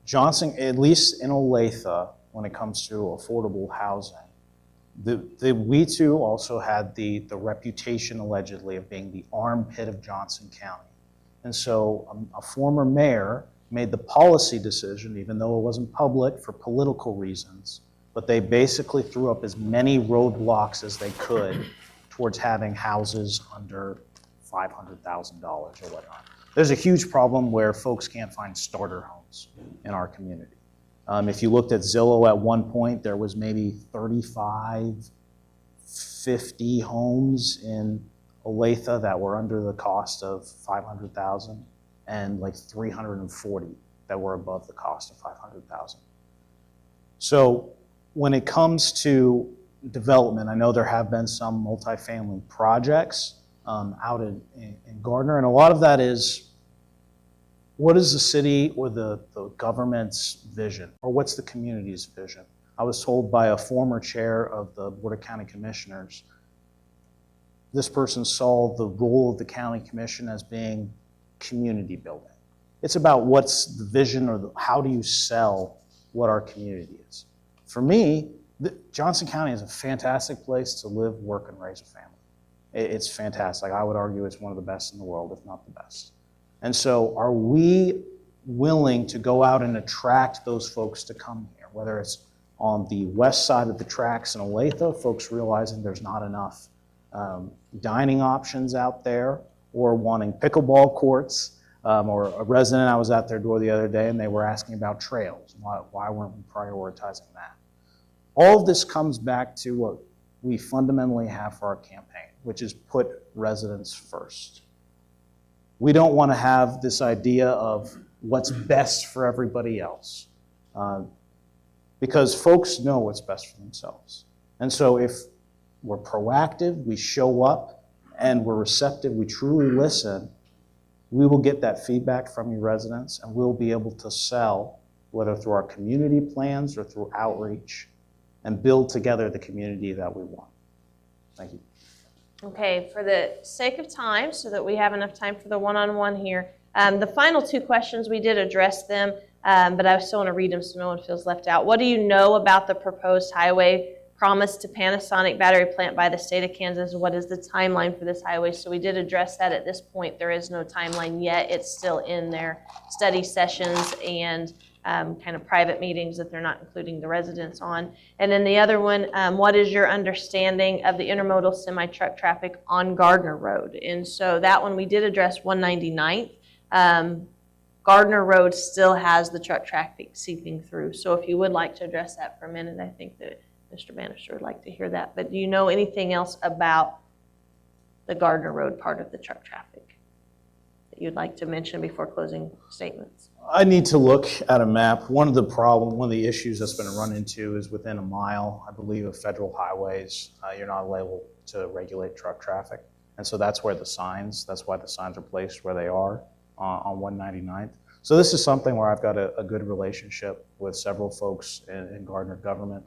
Johnson, at least in Olathe, when it comes to affordable housing, we too also had the reputation allegedly of being the armpit of Johnson County. And so a former mayor made the policy decision, even though it wasn't public for political reasons, but they basically threw up as many roadblocks as they could towards having houses under $500,000 or whatnot. There's a huge problem where folks can't find starter homes in our community. If you looked at Zillow at one point, there was maybe 35, 50 homes in Olathe that were under the cost of $500,000 and like 340 that were above the cost of $500,000. So when it comes to development, I know there have been some multifamily projects out in Gardner, and a lot of that is, what is the city or the government's vision, or what's the community's vision? I was told by a former chair of the Board of County Commissioners, this person saw the role of the county commission as being community building. It's about what's the vision or how do you sell what our community is. For me, Johnson County is a fantastic place to live, work, and raise a family. It's fantastic. I would argue it's one of the best in the world, if not the best. And so are we willing to go out and attract those folks to come here, whether it's on the west side of the tracks in Olathe, folks realizing there's not enough dining options out there, or wanting pickleball courts, or a resident I was at their door the other day and they were asking about trails. Why weren't we prioritizing that? All of this comes back to what we fundamentally have for our campaign, which is put residents first. We don't want to have this idea of what's best for everybody else, because folks know what's best for themselves. And so if we're proactive, we show up, and we're receptive, we truly listen, we will get that feedback from you residents, and we'll be able to sell, whether through our community plans or through outreach, and build together the community that we want. Thank you. Okay, for the sake of time, so that we have enough time for the one-on-one here, the final two questions, we did address them, but I still want to read them so no one feels left out. What do you know about the proposed highway promised to Panasonic battery plant by the state of Kansas? What is the timeline for this highway? So we did address that. At this point, there is no timeline yet. It's still in their study sessions and kind of private meetings that they're not including the residents on. And then the other one, what is your understanding of the intermodal semi-truck traffic on Gardner Road? And so that one, we did address 199th. Gardner Road still has the truck traffic seeping through. So if you would like to address that for a minute, I think that Mr. Bannister would like to hear that. But do you know anything else about the Gardner Road part of the truck traffic that you'd like to mention before closing statements? I need to look at a map. One of the issues that's been run into is within a mile, I believe, of federal highways, you're not able to regulate truck traffic. And so that's why the signs are placed where they are on 199th. So this is something where I've got a good relationship with several folks in Gardner government,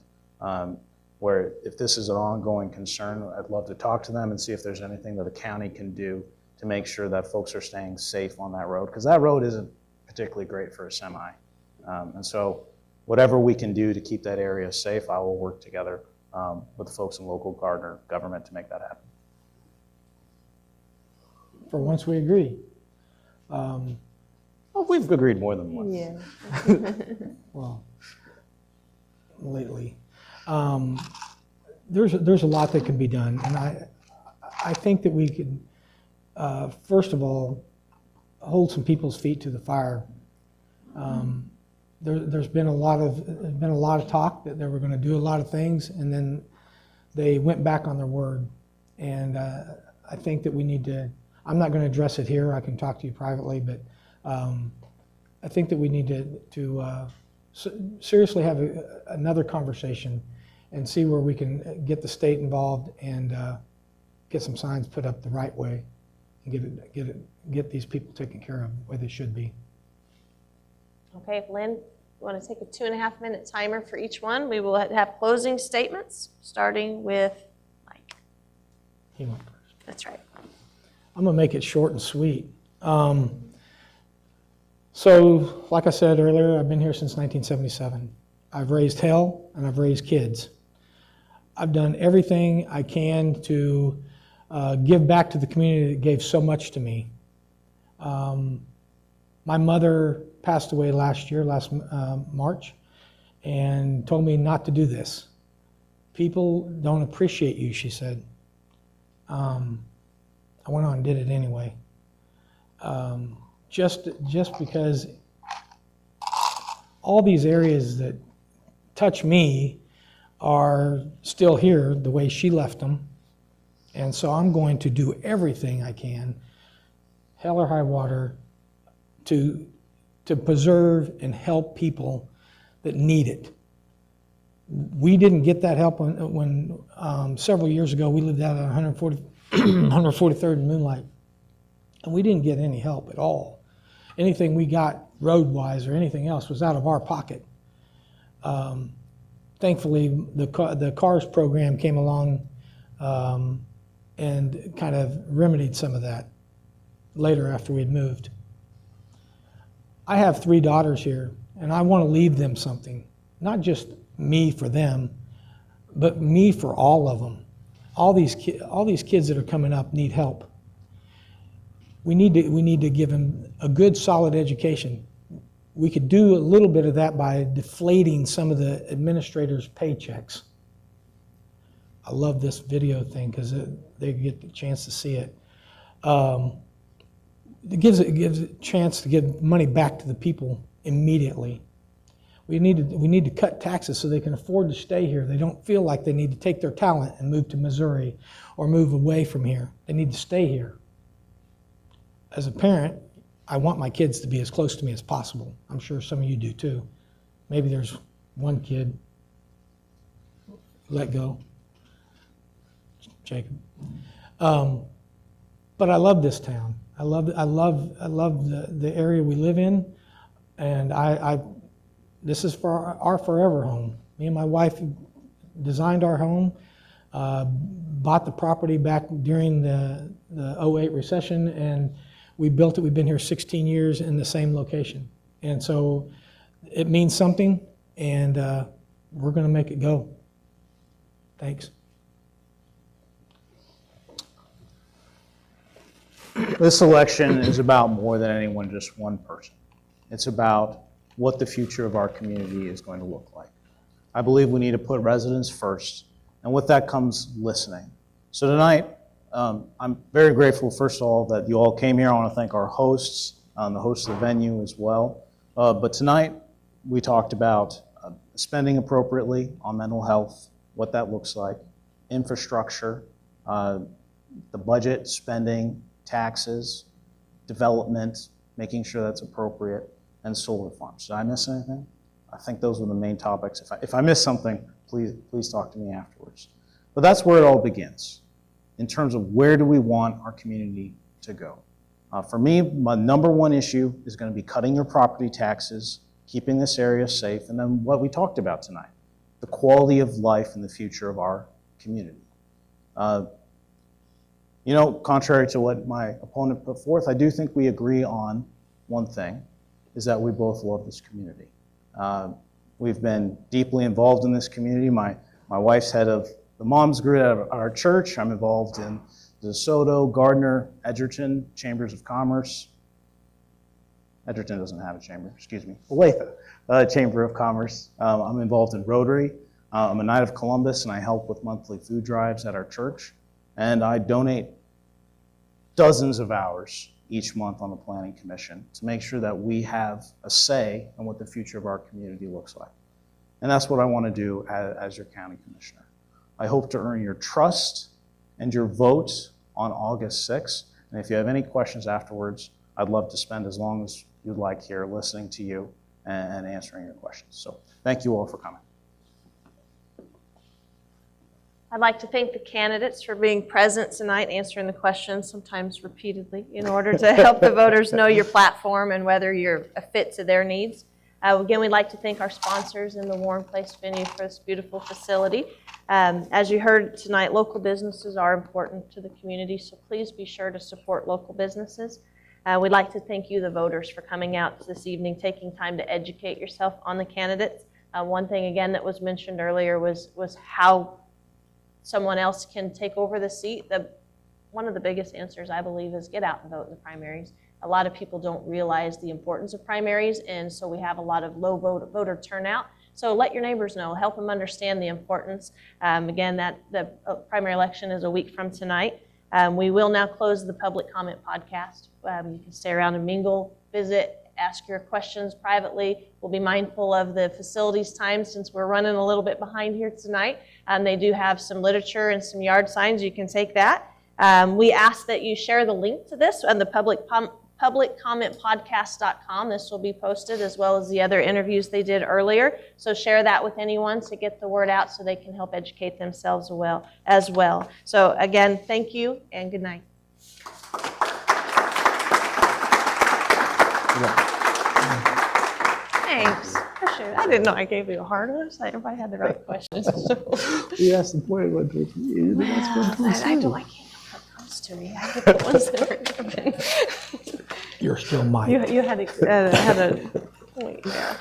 where if this is an ongoing concern, I'd love to talk to them and see if there's anything that the county can do to make sure that folks are staying safe on that road, because that road isn't particularly great for a semi. And so whatever we can do to keep that area safe, I will work together with the folks in local Gardner government to make that happen. For once we agree. Well, we've agreed more than once. Yeah. Well, lately. There's a lot that can be done, and I think that we could, first of all, hold some people's feet to the fire. There's been a lot of talk that they were going to do a lot of things, and then they went back on their word. And I think that we need to. I'm not going to address it here. I can talk to you privately, but I think that we need to seriously have another conversation and see where we can get the state involved and get some signs put up the right way and get these people taken care of the way they should be. Okay, Lynn, you want to take a 2.5-minute timer for each one? We will have closing statements, starting with Mike. He went first. That's right. I'm going to make it short and sweet. So, like I said earlier, I've been here since 1977. I've raised hell and I've raised kids. I've done everything I can to give back to the community that gave so much to me. My mother passed away last March, and told me not to do this. People don't appreciate you, she said. I went on and did it anyway. Just because all these areas that touch me are still here the way she left them. And so I'm going to do everything I can, hell or high water, to preserve and help people that need it. We didn't get that help when several years ago we lived out on 143rd and Moonlight, and we didn't get any help at all. Anything we got road-wise or anything else was out of our pocket. Thankfully, the CARS program came along and kind of remedied some of that later after we'd moved. I have 3 daughters here, and I want to leave them something. Not just me for them. but me for all of them. All these kids that are coming up need help. We need to give them a good, solid education. We could do a little bit of that by deflating some of the administrators' paychecks. I love this video thing because they get the chance to see it. It gives a chance to give money back to the people immediately. We need to cut taxes so they can afford to stay here. They don't feel like they need to take their talent and move to Missouri or move away from here. They need to stay here. As a parent, I want my kids to be as close to me as possible. I'm sure some of you do too. Maybe there's one kid let go, Jacob. But I love this town. I love the area we live in, and this is for our forever home. Me and my wife designed our home, bought the property back during the 08 recession, and we built it. We've been here 16 years in the same location. And so it means something, and we're going to make it go. Thanks. This election is about more than anyone, just one person. It's about what the future of our community is going to look like. I believe we need to put residents first, and with that comes listening. So tonight, I'm very grateful, first of all, that you all came here. I want to thank our hosts, the hosts of the venue as well. But tonight, we talked about spending appropriately on mental health, what that looks like, infrastructure, the budget, spending, taxes, development, making sure that's appropriate, and solar farms. Did I miss anything? I think those were the main topics. If I missed something, please talk to me afterwards. But that's where it all begins, in terms of where do we want our community to go. For me, my number one issue is going to be cutting your property taxes, keeping this area safe, and then what we talked about tonight, the quality of life and the future of our community. Contrary to what my opponent put forth, I do think we agree on one thing, is that we both love this community. We've been deeply involved in this community. My wife's head of the Moms Group at our church. I'm involved in the DeSoto, Gardner, Edgerton Chambers of Commerce. Edgerton doesn't have a chamber, excuse me. Olathe Chamber of Commerce. I'm involved in Rotary. I'm a Knight of Columbus, and I help with monthly food drives at our church. And I donate dozens of hours each month on the Planning Commission to make sure that we have a say in what the future of our community looks like. And that's what I want to do as your county commissioner. I hope to earn your trust and your vote on August 6th. And if you have any questions afterwards, I'd love to spend as long as you'd like here listening to you and answering your questions. So thank you all for coming. I'd like to thank the candidates for being present tonight, answering the questions, sometimes repeatedly, in order to help the voters know your platform and whether you're a fit to their needs. Again, we'd like to thank our sponsors in the Warren Place venue for this beautiful facility. As you heard tonight, local businesses are important to the community, so please be sure to support local businesses. We'd like to thank you, the voters, for coming out this evening, taking time to educate yourself on the candidates. One thing, again, that was mentioned earlier was how someone else can take over the seat. One of the biggest answers, I believe, is get out and vote in the primaries. A lot of people don't realize the importance of primaries, and so we have a lot of low voter turnout. So let your neighbors know, help them understand the importance. Again, the primary election is a week from tonight. We will now close the public comment podcast. You can stay around and mingle, visit, ask your questions privately. We'll be mindful of the facilities time since we're running a little bit behind here tonight. They do have some literature and some yard signs. You can take that. We ask that you share the link to this on the publiccommentpodcast.com. This will be posted as well as the other interviews they did earlier. So share that with anyone to get the word out so they can help educate themselves as well. So again, thank you and good night. Thanks. Appreciate it. I didn't know I gave you a hard one. So everybody had the right questions. Yes, the point was I I can't help what comes to me. I get the ones that are given. You're still mine. You had a point there.